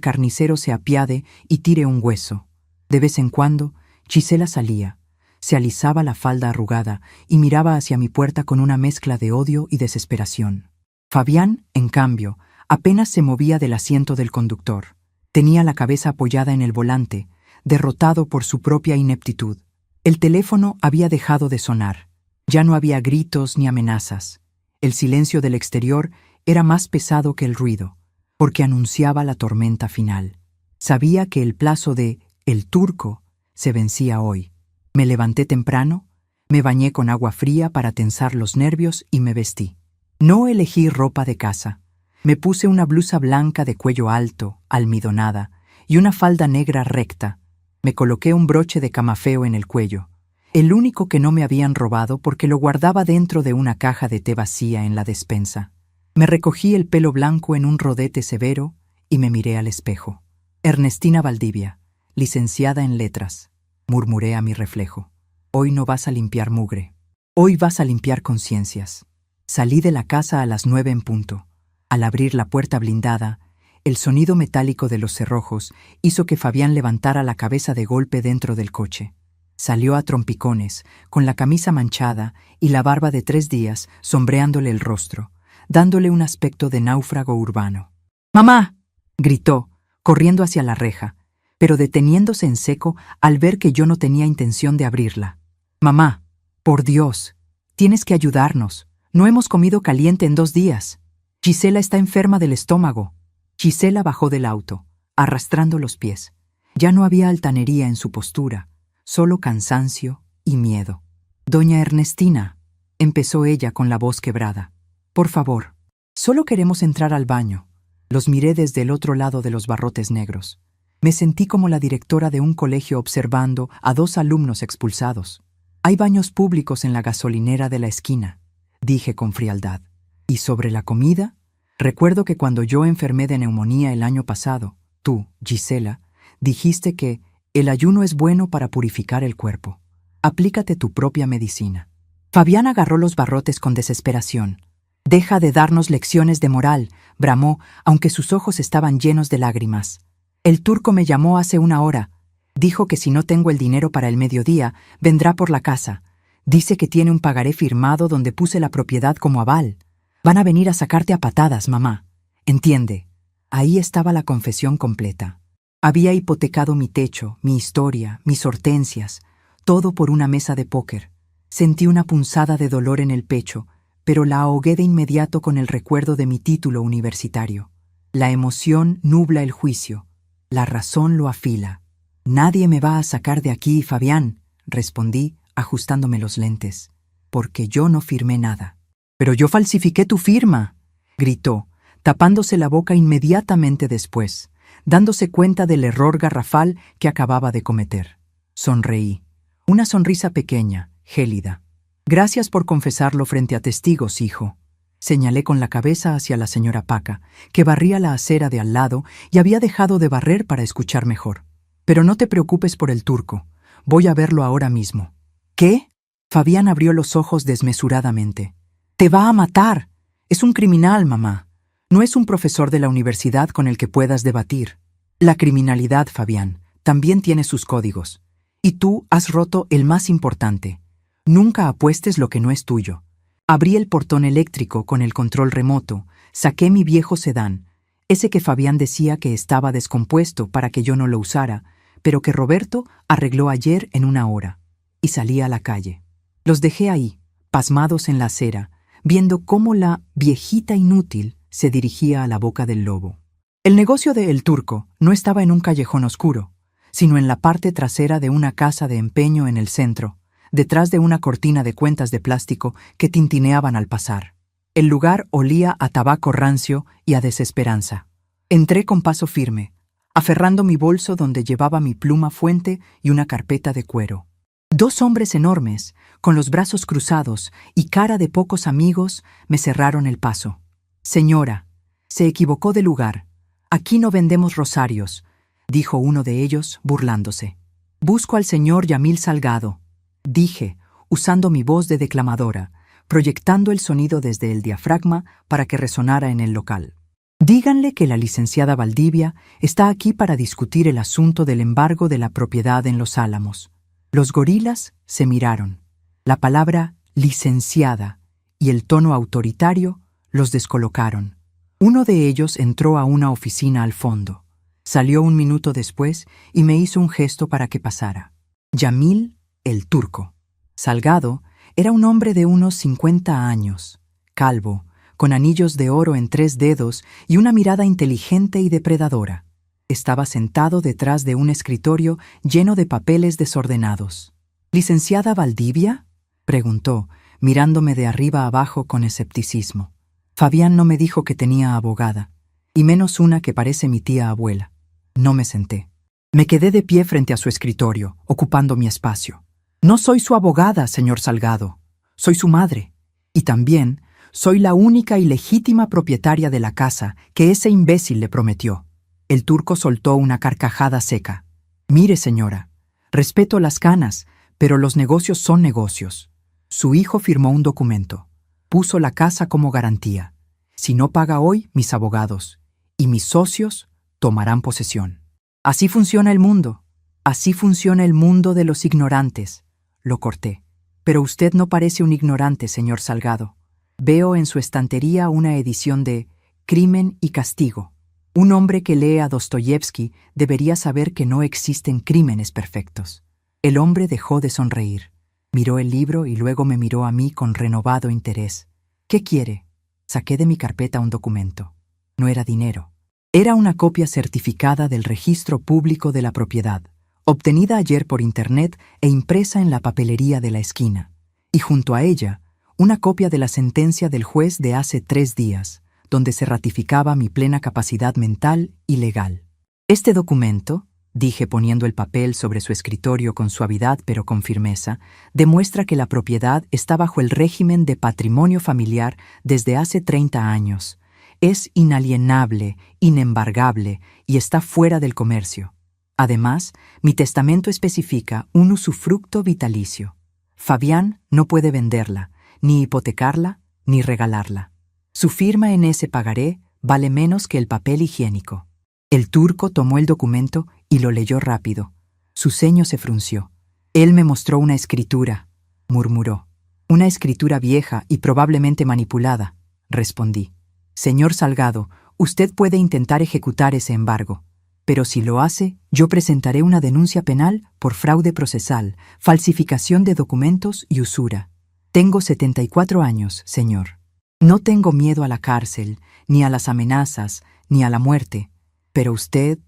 carnicero se apiade y tire un hueso. De vez en cuando, Gisela salía, se alisaba la falda arrugada y miraba hacia mi puerta con una mezcla de odio y desesperación. Fabián, en cambio, apenas se movía del asiento del conductor. Tenía la cabeza apoyada en el volante, derrotado por su propia ineptitud. El teléfono había dejado de sonar. Ya no había gritos ni amenazas. El silencio del exterior era más pesado que el ruido, porque anunciaba la tormenta final. Sabía que el plazo de El Turco se vencía hoy. Me levanté temprano, me bañé con agua fría para tensar los nervios y me vestí. No elegí ropa de casa. Me puse una blusa blanca de cuello alto, almidonada, y una falda negra recta. Me coloqué un broche de camafeo en el cuello, el único que no me habían robado porque lo guardaba dentro de una caja de té vacía en la despensa. Me recogí el pelo blanco en un rodete severo y me miré al espejo. Ernestina Valdivia, licenciada en letras, murmuré a mi reflejo. Hoy no vas a limpiar mugre. Hoy vas a limpiar conciencias. Salí de la casa a las 9 en punto. Al abrir la puerta blindada, el sonido metálico de los cerrojos hizo que Fabián levantara la cabeza de golpe dentro del coche. Salió a trompicones, con la camisa manchada y la barba de 3 días sombreándole el rostro, dándole un aspecto de náufrago urbano. ¡Mamá!, gritó, corriendo hacia la reja, pero deteniéndose en seco al ver que yo no tenía intención de abrirla. «Mamá, por Dios, tienes que ayudarnos. No hemos comido caliente en 2 días. Gisela está enferma del estómago». Gisela bajó del auto, arrastrando los pies. Ya no había altanería en su postura, solo cansancio y miedo. «Doña Ernestina», empezó ella con la voz quebrada. «Por favor, solo queremos entrar al baño». Los miré desde el otro lado de los barrotes negros. Me sentí como la directora de un colegio observando a 2 alumnos expulsados. «Hay baños públicos en la gasolinera de la esquina», dije con frialdad. «¿Y sobre la comida? Recuerdo que cuando yo enfermé de neumonía el año pasado, tú, Gisela, dijiste que el ayuno es bueno para purificar el cuerpo. Aplícate tu propia medicina». Fabián agarró los barrotes con desesperación. «Deja de darnos lecciones de moral», bramó, aunque sus ojos estaban llenos de lágrimas. «El turco me llamó hace 1 hora. Dijo que si no tengo el dinero para el mediodía, vendrá por la casa. Dice que tiene un pagaré firmado donde puse la propiedad como aval. Van a venir a sacarte a patadas, mamá. Entiende». Ahí estaba la confesión completa. Había hipotecado mi techo, mi historia, mis hortensias, todo por una mesa de póker. Sentí una punzada de dolor en el pecho, pero la ahogué de inmediato con el recuerdo de mi título universitario. La emoción nubla el juicio, la razón lo afila. «Nadie me va a sacar de aquí, Fabián», respondí, ajustándome los lentes, «porque yo no firmé nada». «Pero yo falsifiqué tu firma», gritó, tapándose la boca inmediatamente después, dándose cuenta del error garrafal que acababa de cometer. Sonreí. Una sonrisa pequeña, gélida. «Gracias por confesarlo frente a testigos, hijo». Señalé con la cabeza hacia la señora Paca, que barría la acera de al lado y había dejado de barrer para escuchar mejor. «Pero no te preocupes por el turco. Voy a verlo ahora mismo. ¿Qué? Fabián abrió los ojos desmesuradamente. ¡Te va a matar! Es un criminal, mamá. No es un profesor de la universidad con el que puedas debatir. La criminalidad, Fabián, también tiene sus códigos. Y tú has roto el más importante. Nunca apuestes lo que no es tuyo. Abrí el portón eléctrico con el control remoto, saqué mi viejo sedán, ese que Fabián decía que estaba descompuesto para que yo no lo usara, pero que Roberto arregló ayer en una hora, y salí a la calle. Los dejé ahí, pasmados en la acera, viendo cómo la viejita inútil se dirigía a la boca del lobo. El negocio de El Turco no estaba en un callejón oscuro, sino en la parte trasera de una casa de empeño en el centro, detrás de una cortina de cuentas de plástico que tintineaban al pasar. El lugar olía a tabaco rancio y a desesperanza. Entré con paso firme, aferrando mi bolso donde llevaba mi pluma fuente y una carpeta de cuero. Dos hombres enormes, con los brazos cruzados y cara de pocos amigos, me cerraron el paso. «Señora, se equivocó de lugar. Aquí no vendemos rosarios», dijo uno de ellos, burlándose. «Busco al señor Yamil Salgado», dije, usando mi voz de declamadora, proyectando el sonido desde el diafragma para que resonara en el local. «Díganle que la licenciada Valdivia está aquí para discutir el asunto del embargo de la propiedad en Los Álamos». Los gorilas se miraron. La palabra licenciada y el tono autoritario los descolocaron. Uno de ellos entró a una oficina al fondo. Salió un minuto después y me hizo un gesto para que pasara. Yamil, el Turco. Salgado era un hombre de unos 50 años, calvo, con anillos de oro en 3 dedos y una mirada inteligente y depredadora. Estaba sentado detrás de un escritorio lleno de papeles desordenados. «¿Licenciada Valdivia?», preguntó, mirándome de arriba abajo con escepticismo. Fabián no me dijo que tenía abogada, y menos una que parece mi tía abuela. No me senté. Me quedé de pie frente a su escritorio, ocupando mi espacio. «No soy su abogada, señor Salgado. Soy su madre. Y también soy la única y legítima propietaria de la casa que ese imbécil le prometió». El Turco soltó una carcajada seca. «Mire, señora, respeto las canas, pero los negocios son negocios. Su hijo firmó un documento. Puso la casa como garantía. Si no paga hoy, mis abogados y mis socios tomarán posesión. Así funciona el mundo. Así funciona el mundo de los ignorantes». Lo corté. «Pero usted no parece un ignorante, señor Salgado. Veo en su estantería una edición de Crimen y Castigo. Un hombre que lee a Dostoyevsky debería saber que no existen crímenes perfectos». El hombre dejó de sonreír. Miró el libro y luego me miró a mí con renovado interés. «¿Qué quiere?». Saqué de mi carpeta un documento. No era dinero. Era una copia certificada del Registro Público de la Propiedad, obtenida ayer por internet e impresa en la papelería de la esquina. Y junto a ella, una copia de la sentencia del juez de hace 3 días, donde se ratificaba mi plena capacidad mental y legal. «Este documento», dije poniendo el papel sobre su escritorio con suavidad pero con firmeza, «demuestra que la propiedad está bajo el régimen de patrimonio familiar desde hace 30 años. Es inalienable, inembargable y está fuera del comercio. Además, mi testamento especifica un usufructo vitalicio. Fabián no puede venderla, ni hipotecarla, ni regalarla. Su firma en ese pagaré vale menos que el papel higiénico». El Turco tomó el documento y lo leyó rápido. Su ceño se frunció. «Él me mostró una escritura», murmuró. «Una escritura vieja y probablemente manipulada», respondí. «Señor Salgado, usted puede intentar ejecutar ese embargo, pero si lo hace, yo presentaré una denuncia penal por fraude procesal, falsificación de documentos y usura. Tengo 74 años, señor. No tengo miedo a la cárcel, ni a las amenazas, ni a la muerte. Pero usted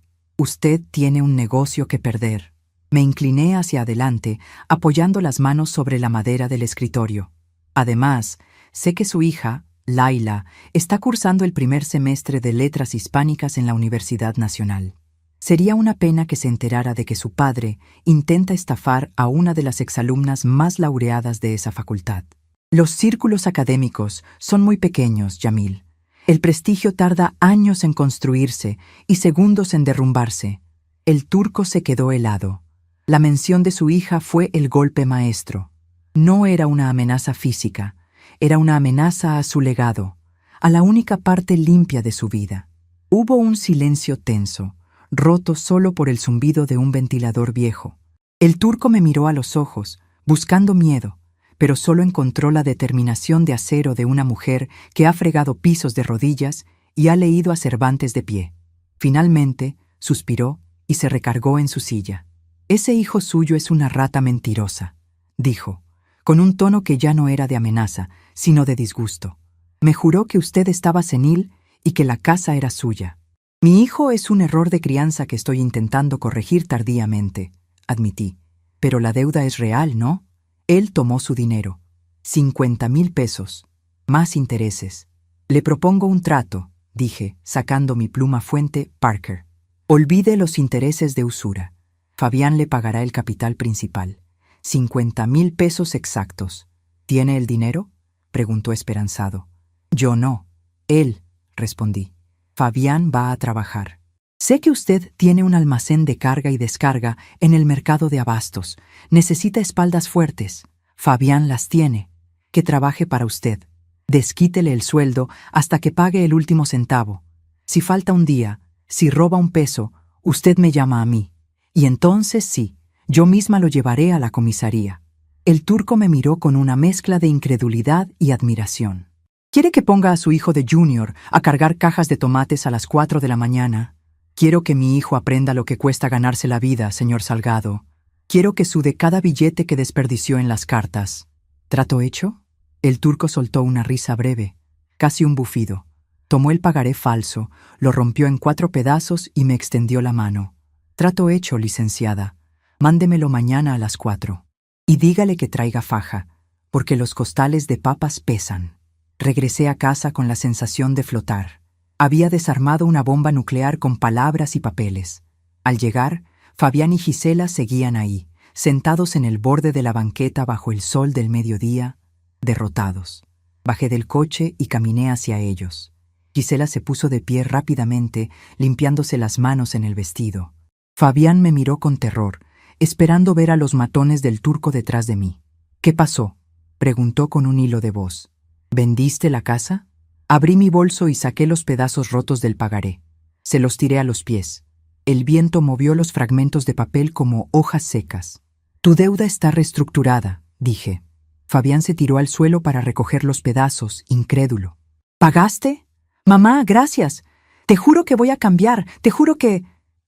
tiene un negocio que perder». Me incliné hacia adelante, apoyando las manos sobre la madera del escritorio. «Además, sé que su hija, Laila, está cursando el primer semestre de Letras Hispánicas en la Universidad Nacional. Sería una pena que se enterara de que su padre intenta estafar a una de las exalumnas más laureadas de esa facultad. Los círculos académicos son muy pequeños, Yamil. El prestigio tarda años en construirse y segundos en derrumbarse». El Turco se quedó helado. La mención de su hija fue el golpe maestro. No era una amenaza física, era una amenaza a su legado, a la única parte limpia de su vida. Hubo un silencio tenso, roto solo por el zumbido de un ventilador viejo. El turco me miró a los ojos, buscando miedo, pero solo encontró la determinación de acero de una mujer que ha fregado pisos de rodillas y ha leído a Cervantes de pie. Finalmente, suspiró y se recargó en su silla. «Ese hijo suyo es una rata mentirosa», dijo, con un tono que ya no era de amenaza, sino de disgusto. «Me juró que usted estaba senil y que la casa era suya. Mi hijo es un error de crianza que estoy intentando corregir tardíamente», admití. «Pero la deuda es real, ¿no?» Él tomó su dinero. 50,000 pesos. Más intereses. «Le propongo un trato», dije, sacando mi pluma fuente Parker. «Olvide los intereses de usura. Fabián le pagará el capital principal. 50,000 pesos exactos. ¿Tiene el dinero?», preguntó esperanzado. «Yo no. Él», respondí. «Fabián va a trabajar. Sé que usted tiene un almacén de carga y descarga en el mercado de abastos. Necesita espaldas fuertes. Fabián las tiene. Que trabaje para usted. Desquítele el sueldo hasta que pague el último centavo. Si falta un día, si roba un peso, usted me llama a mí. Y entonces sí, yo misma lo llevaré a la comisaría». El turco me miró con una mezcla de incredulidad y admiración. «¿Quiere que ponga a su hijo de junior a cargar cajas de tomates a las 4 de la mañana? Quiero que mi hijo aprenda lo que cuesta ganarse la vida, señor Salgado. Quiero que sude cada billete que desperdició en las cartas». ¿Trato hecho? El turco soltó una risa breve, casi un bufido. Tomó el pagaré falso, lo rompió en 4 pedazos y me extendió la mano. «Trato hecho, licenciada. Mándemelo mañana a las 4. Y dígale que traiga faja, porque los costales de papas pesan». Regresé a casa con la sensación de flotar. Había desarmado una bomba nuclear con palabras y papeles. Al llegar, Fabián y Gisela seguían ahí, sentados en el borde de la banqueta bajo el sol del mediodía, derrotados. Bajé del coche y caminé hacia ellos. Gisela se puso de pie rápidamente, limpiándose las manos en el vestido. Fabián me miró con terror, esperando ver a los matones del turco detrás de mí. «¿Qué pasó?», preguntó con un hilo de voz. «¿Vendiste la casa?». Abrí mi bolso y saqué los pedazos rotos del pagaré. Se los tiré a los pies. El viento movió los fragmentos de papel como hojas secas. «Tu deuda está reestructurada», dije. Fabián se tiró al suelo para recoger los pedazos, incrédulo. «¿Pagaste? Mamá, gracias. Te juro que voy a cambiar. Te juro que...».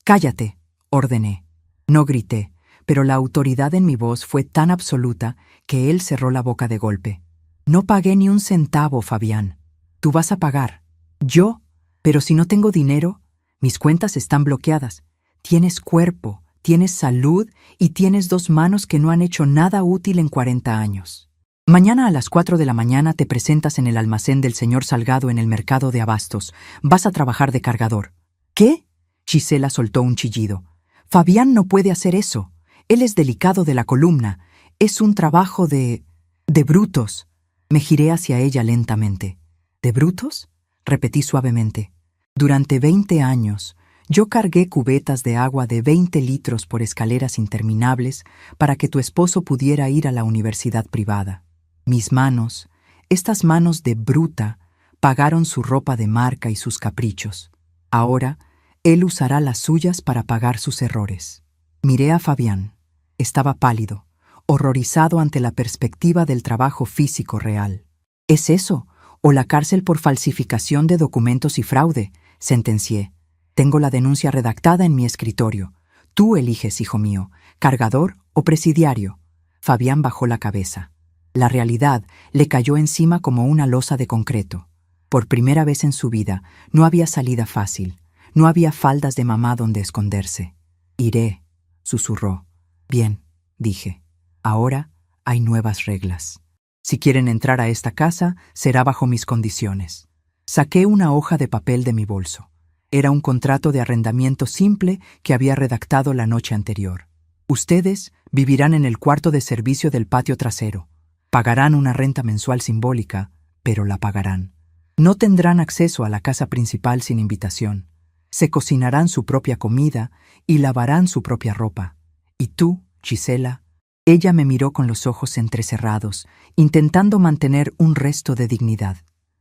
«Cállate», ordené. No grité, pero la autoridad en mi voz fue tan absoluta que él cerró la boca de golpe. «No pagué ni un centavo, Fabián. Tú vas a pagar». «¿Yo? Pero si no tengo dinero, mis cuentas están bloqueadas. Tienes cuerpo, tienes salud y tienes 2 manos que no han hecho nada útil en 40 años. Mañana a las 4 de la mañana te presentas en el almacén del señor Salgado en el mercado de abastos. Vas a trabajar de cargador». «¿Qué?». Gisela soltó un chillido. «Fabián no puede hacer eso. Él es delicado de la columna. Es un trabajo de brutos». Me giré hacia ella lentamente. «¿De brutos?», repetí suavemente. «Durante 20 años, yo cargué cubetas de agua de 20 litros por escaleras interminables para que tu esposo pudiera ir a la universidad privada. Mis manos, estas manos de bruta, pagaron su ropa de marca y sus caprichos. Ahora, él usará las suyas para pagar sus errores». Miré a Fabián. Estaba pálido, horrorizado ante la perspectiva del trabajo físico real. «¿Es eso? ¿O la cárcel por falsificación de documentos y fraude?», sentencié. «Tengo la denuncia redactada en mi escritorio. Tú eliges, hijo mío, cargador o presidiario». Fabián bajó la cabeza. La realidad le cayó encima como una losa de concreto. Por primera vez en su vida, no había salida fácil. No había faldas de mamá donde esconderse. «Iré», susurró. «Bien», dije. «Ahora hay nuevas reglas. Si quieren entrar a esta casa, será bajo mis condiciones». Saqué una hoja de papel de mi bolso. Era un contrato de arrendamiento simple que había redactado la noche anterior. «Ustedes vivirán en el cuarto de servicio del patio trasero. Pagarán una renta mensual simbólica, pero la pagarán. No tendrán acceso a la casa principal sin invitación. Se cocinarán su propia comida y lavarán su propia ropa. Y tú, Gisela. Ella me miró con los ojos entrecerrados, intentando mantener un resto de dignidad.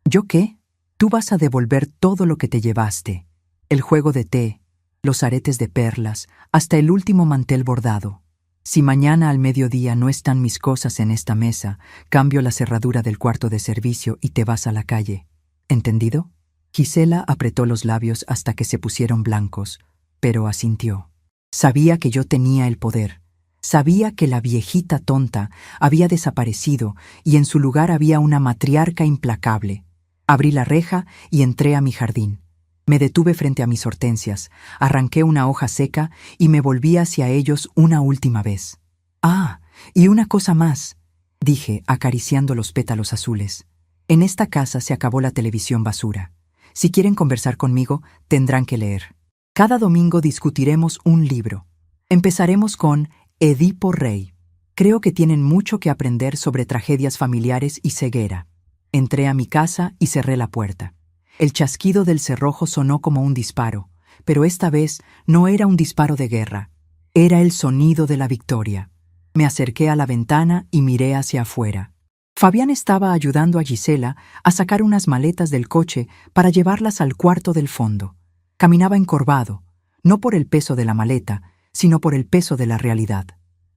¿Yo qué? Tú vas a devolver todo lo que te llevaste. El juego de té, los aretes de perlas, hasta el último mantel bordado. Si mañana al mediodía no están mis cosas en esta mesa, cambio la cerradura del cuarto de servicio y te vas a la calle. ¿Entendido? Gisela apretó los labios hasta que se pusieron blancos, pero asintió. Sabía que yo tenía el poder. Sabía que la viejita tonta había desaparecido y en su lugar había una matriarca implacable. Abrí la reja y entré a mi jardín. Me detuve frente a mis hortensias, arranqué una hoja seca y me volví hacia ellos una última vez. «Ah, y una cosa más», dije, acariciando los pétalos azules. «En esta casa se acabó la televisión basura. Si quieren conversar conmigo, tendrán que leer. Cada domingo discutiremos un libro. Empezaremos con Edipo Rey. Creo que tienen mucho que aprender sobre tragedias familiares y ceguera». Entré a mi casa y cerré la puerta. El chasquido del cerrojo sonó como un disparo, pero esta vez no era un disparo de guerra. Era el sonido de la victoria. Me acerqué a la ventana y miré hacia afuera. Fabián estaba ayudando a Gisela a sacar unas maletas del coche para llevarlas al cuarto del fondo. Caminaba encorvado, no por el peso de la maleta, sino por el peso de la realidad.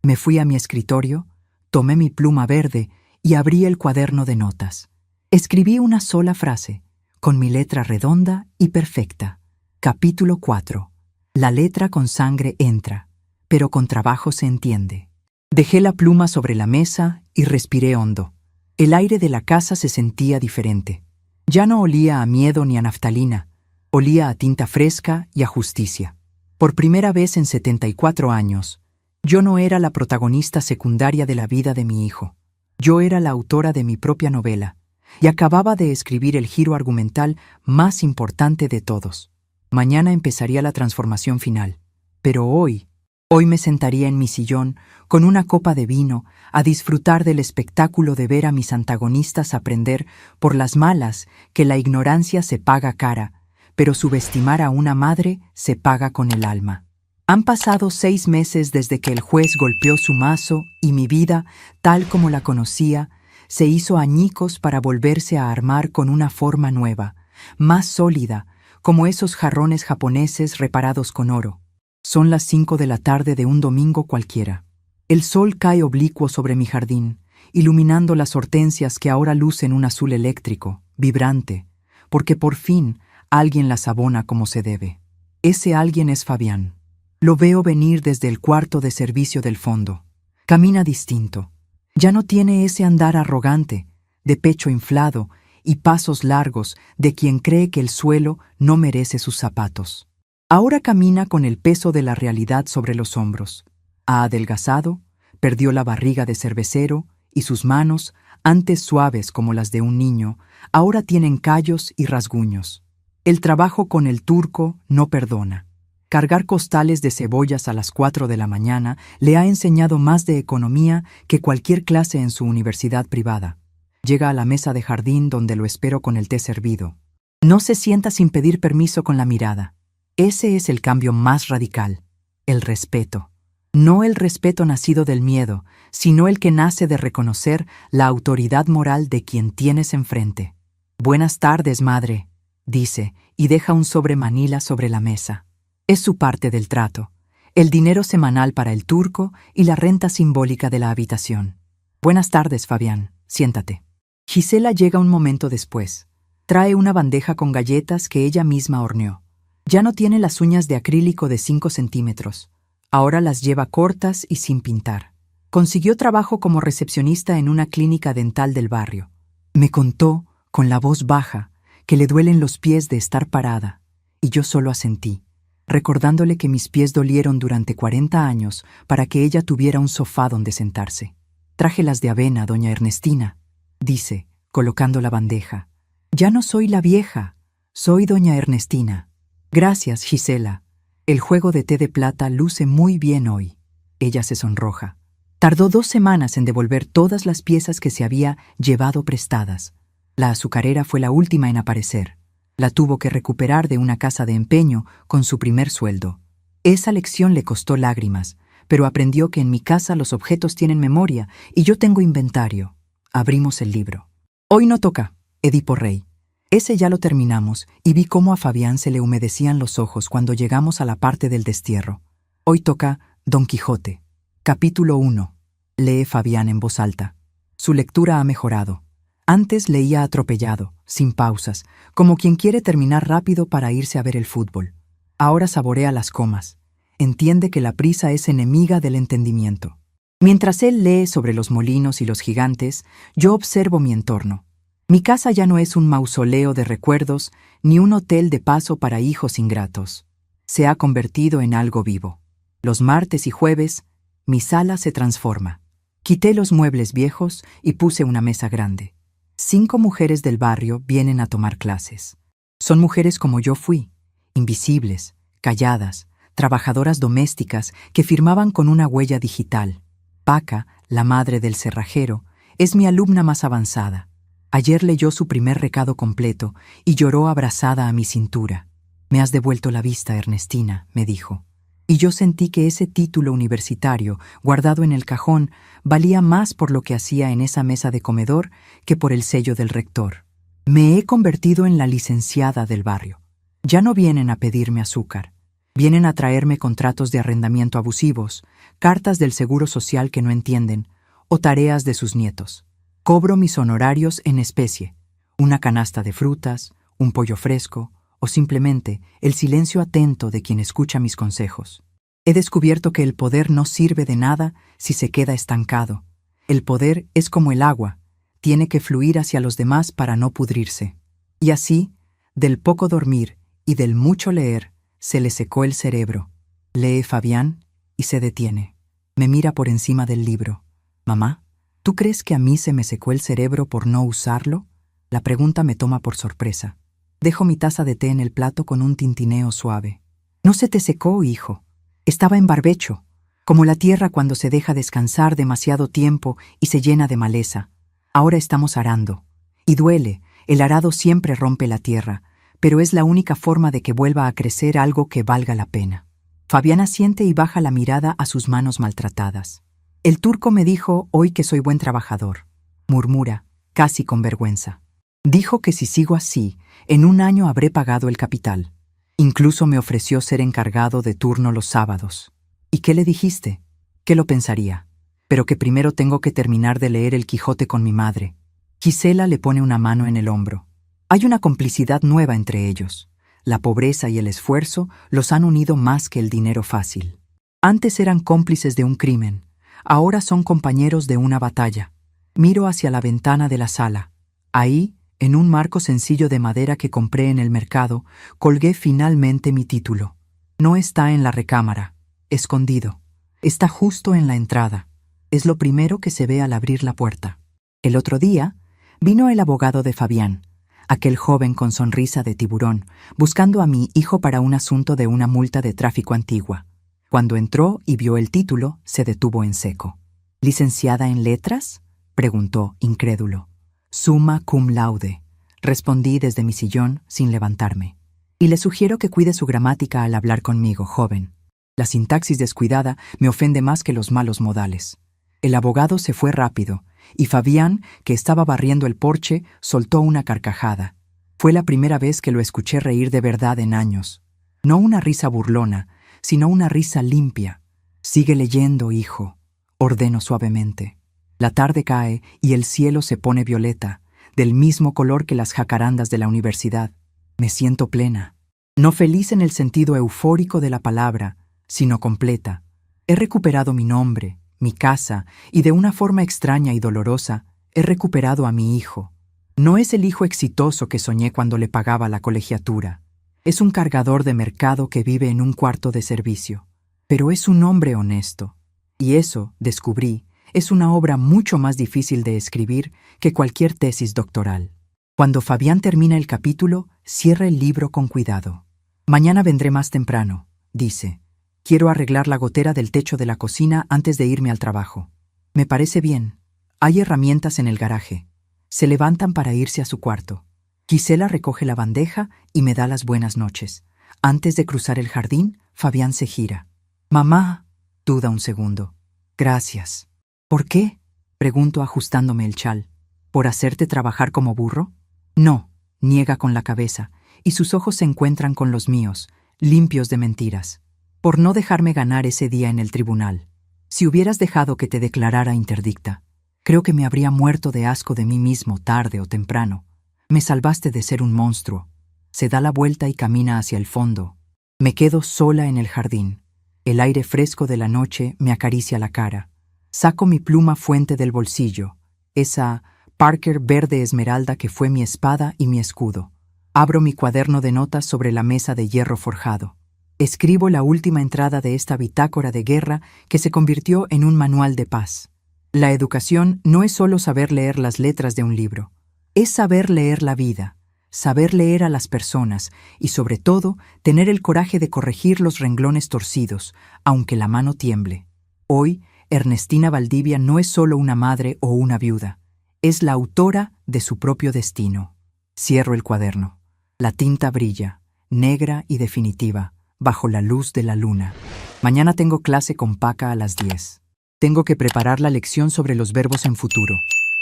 Me fui a mi escritorio, tomé mi pluma verde y abrí el cuaderno de notas. Escribí una sola frase, con mi letra redonda y perfecta. Capítulo 4. La letra con sangre entra, pero con trabajo se entiende. Dejé la pluma sobre la mesa y respiré hondo. El aire de la casa se sentía diferente. Ya no olía a miedo ni a naftalina, olía a tinta fresca y a justicia. Por primera vez en 74 años, yo no era la protagonista secundaria de la vida de mi hijo. Yo era la autora de mi propia novela, y acababa de escribir el giro argumental más importante de todos. Mañana empezaría la transformación final, pero hoy me sentaría en mi sillón con una copa de vino a disfrutar del espectáculo de ver a mis antagonistas aprender por las malas que la ignorancia se paga cara, pero subestimar a una madre se paga con el alma. Han pasado 6 meses desde que el juez golpeó su mazo y mi vida, tal como la conocía, se hizo añicos para volverse a armar con una forma nueva, más sólida, como esos jarrones japoneses reparados con oro. Son las 5 de la tarde de un domingo cualquiera. El sol cae oblicuo sobre mi jardín, iluminando las hortensias que ahora lucen un azul eléctrico, vibrante, porque por fin alguien las abona como se debe. Ese alguien es Fabián. Lo veo venir desde el cuarto de servicio del fondo. Camina distinto. Ya no tiene ese andar arrogante, de pecho inflado y pasos largos de quien cree que el suelo no merece sus zapatos. Ahora camina con el peso de la realidad sobre los hombros. Ha adelgazado, perdió la barriga de cervecero y sus manos, antes suaves como las de un niño, ahora tienen callos y rasguños. El trabajo con el turco no perdona. Cargar costales de cebollas a las 4 de la mañana le ha enseñado más de economía que cualquier clase en su universidad privada. Llega a la mesa de jardín donde lo espero con el té servido. No se sienta sin pedir permiso con la mirada. Ese es el cambio más radical, el respeto. No el respeto nacido del miedo, sino el que nace de reconocer la autoridad moral de quien tienes enfrente. «Buenas tardes, madre», dice, y deja un sobre manila sobre la mesa. Es su parte del trato, el dinero semanal para el turco y la renta simbólica de la habitación. «Buenas tardes, Fabián. Siéntate». Gisela llega un momento después. Trae una bandeja con galletas que ella misma horneó. Ya no tiene las uñas de acrílico de 5 centímetros. Ahora las lleva cortas y sin pintar. Consiguió trabajo como recepcionista en una clínica dental del barrio. Me contó, con la voz baja, que le duelen los pies de estar parada, y yo solo asentí, recordándole que mis pies dolieron durante 40 años para que ella tuviera un sofá donde sentarse. «Traje las de avena, doña Ernestina», dice, colocando la bandeja. «Ya no soy la vieja, soy doña Ernestina». «Gracias, Gisela. El juego de té de plata luce muy bien hoy». Ella se sonroja. Tardó 2 semanas en devolver todas las piezas que se había llevado prestadas. La azucarera fue la última en aparecer. La tuvo que recuperar de una casa de empeño con su primer sueldo. Esa lección le costó lágrimas, pero aprendió que en mi casa los objetos tienen memoria y yo tengo inventario. Abrimos el libro. Hoy no toca, Edipo Rey. Ese ya lo terminamos y vi cómo a Fabián se le humedecían los ojos cuando llegamos a la parte del destierro. Hoy toca Don Quijote. Capítulo 1. Lee Fabián en voz alta. Su lectura ha mejorado. Antes leía atropellado, sin pausas, como quien quiere terminar rápido para irse a ver el fútbol. Ahora saborea las comas. Entiende que la prisa es enemiga del entendimiento. Mientras él lee sobre los molinos y los gigantes, yo observo mi entorno. Mi casa ya no es un mausoleo de recuerdos ni un hotel de paso para hijos ingratos. Se ha convertido en algo vivo. Los martes y jueves, mi sala se transforma. Quité los muebles viejos y puse una mesa grande. 5 mujeres del barrio vienen a tomar clases. Son mujeres como yo fui, invisibles, calladas, trabajadoras domésticas que firmaban con una huella digital. Paca, la madre del cerrajero, es mi alumna más avanzada. Ayer leyó su primer recado completo y lloró abrazada a mi cintura. «Me has devuelto la vista, Ernestina», me dijo. Y yo sentí que ese título universitario, guardado en el cajón, valía más por lo que hacía en esa mesa de comedor que por el sello del rector. Me he convertido en la licenciada del barrio. Ya no vienen a pedirme azúcar. Vienen a traerme contratos de arrendamiento abusivos, cartas del seguro social que no entienden, o tareas de sus nietos. Cobro mis honorarios en especie, una canasta de frutas, un pollo fresco, o simplemente el silencio atento de quien escucha mis consejos. He descubierto que el poder no sirve de nada si se queda estancado. El poder es como el agua, tiene que fluir hacia los demás para no pudrirse. Y así, del poco dormir y del mucho leer, se le secó el cerebro. Lee Fabián y se detiene. Me mira por encima del libro. «Mamá, ¿tú crees que a mí se me secó el cerebro por no usarlo?» La pregunta me toma por sorpresa. Dejo mi taza de té en el plato con un tintineo suave. «No se te secó, hijo. Estaba en barbecho, como la tierra cuando se deja descansar demasiado tiempo y se llena de maleza. Ahora estamos arando. Y duele, el arado siempre rompe la tierra, pero es la única forma de que vuelva a crecer algo que valga la pena». Fabián asiente y baja la mirada a sus manos maltratadas. «El turco me dijo hoy que soy buen trabajador», murmura, casi con vergüenza. «Dijo que si sigo así, en un año habré pagado el capital. Incluso me ofreció ser encargado de turno los sábados». «¿Y qué le dijiste?» «Que lo pensaría, pero que primero tengo que terminar de leer El Quijote con mi madre». Gisela le pone una mano en el hombro. Hay una complicidad nueva entre ellos. La pobreza y el esfuerzo los han unido más que el dinero fácil. Antes eran cómplices de un crimen, ahora son compañeros de una batalla. Miro hacia la ventana de la sala. Ahí, en un marco sencillo de madera que compré en el mercado, colgué finalmente mi título. No está en la recámara, escondido. Está justo en la entrada. Es lo primero que se ve al abrir la puerta. El otro día, vino el abogado de Fabián, aquel joven con sonrisa de tiburón, buscando a mi hijo para un asunto de una multa de tráfico antigua. Cuando entró y vio el título, se detuvo en seco. «¿Licenciada en letras?», preguntó, incrédulo. «Summa cum laude», respondí desde mi sillón sin levantarme. «Y le sugiero que cuide su gramática al hablar conmigo, joven. La sintaxis descuidada me ofende más que los malos modales». El abogado se fue rápido, y Fabián, que estaba barriendo el porche, soltó una carcajada. Fue la primera vez que lo escuché reír de verdad en años. No una risa burlona, sino una risa limpia. «Sigue leyendo, hijo», ordeno suavemente. La tarde cae y el cielo se pone violeta, del mismo color que las jacarandas de la universidad. Me siento plena. No feliz en el sentido eufórico de la palabra, sino completa. He recuperado mi nombre, mi casa, y de una forma extraña y dolorosa, he recuperado a mi hijo. No es el hijo exitoso que soñé cuando le pagaba la colegiatura. Es un cargador de mercado que vive en un cuarto de servicio. Pero es un hombre honesto. Y eso, descubrí, es una obra mucho más difícil de escribir que cualquier tesis doctoral. Cuando Fabián termina el capítulo, cierra el libro con cuidado. «Mañana vendré más temprano», dice. «Quiero arreglar la gotera del techo de la cocina antes de irme al trabajo». Me parece bien. Hay herramientas en el garaje. Se levantan para irse a su cuarto. Gisela recoge la bandeja y me da las buenas noches. Antes de cruzar el jardín, Fabián se gira. «Mamá», Duda un segundo. Gracias. ¿Por qué? Pregunto ajustándome el chal. ¿Por hacerte trabajar como burro? No, niega con la cabeza, y sus ojos se encuentran con los míos, limpios de mentiras. Por no dejarme ganar ese día en el tribunal. Si hubieras dejado que te declarara interdicta, creo que me habría muerto de asco de mí mismo tarde o temprano. Me salvaste de ser un monstruo. Se da la vuelta y camina hacia el fondo. Me quedo sola en el jardín. El aire fresco de la noche me acaricia la cara. Saco mi pluma fuente del bolsillo, esa Parker verde esmeralda que fue mi espada y mi escudo. Abro mi cuaderno de notas sobre la mesa de hierro forjado. Escribo la última entrada de esta bitácora de guerra que se convirtió en un manual de paz. La educación no es solo saber leer las letras de un libro, es saber leer la vida, saber leer a las personas y, sobre todo, tener el coraje de corregir los renglones torcidos, aunque la mano tiemble. Hoy, Ernestina Valdivia no es solo una madre o una viuda, es la autora de su propio destino. Cierro el cuaderno. La tinta brilla, negra y definitiva, bajo la luz de la luna. Mañana tengo clase con Paca a las 10. Tengo que preparar la lección sobre los verbos en futuro,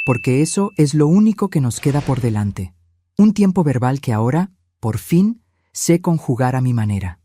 porque eso es lo único que nos queda por delante. Un tiempo verbal que ahora, por fin, sé conjugar a mi manera.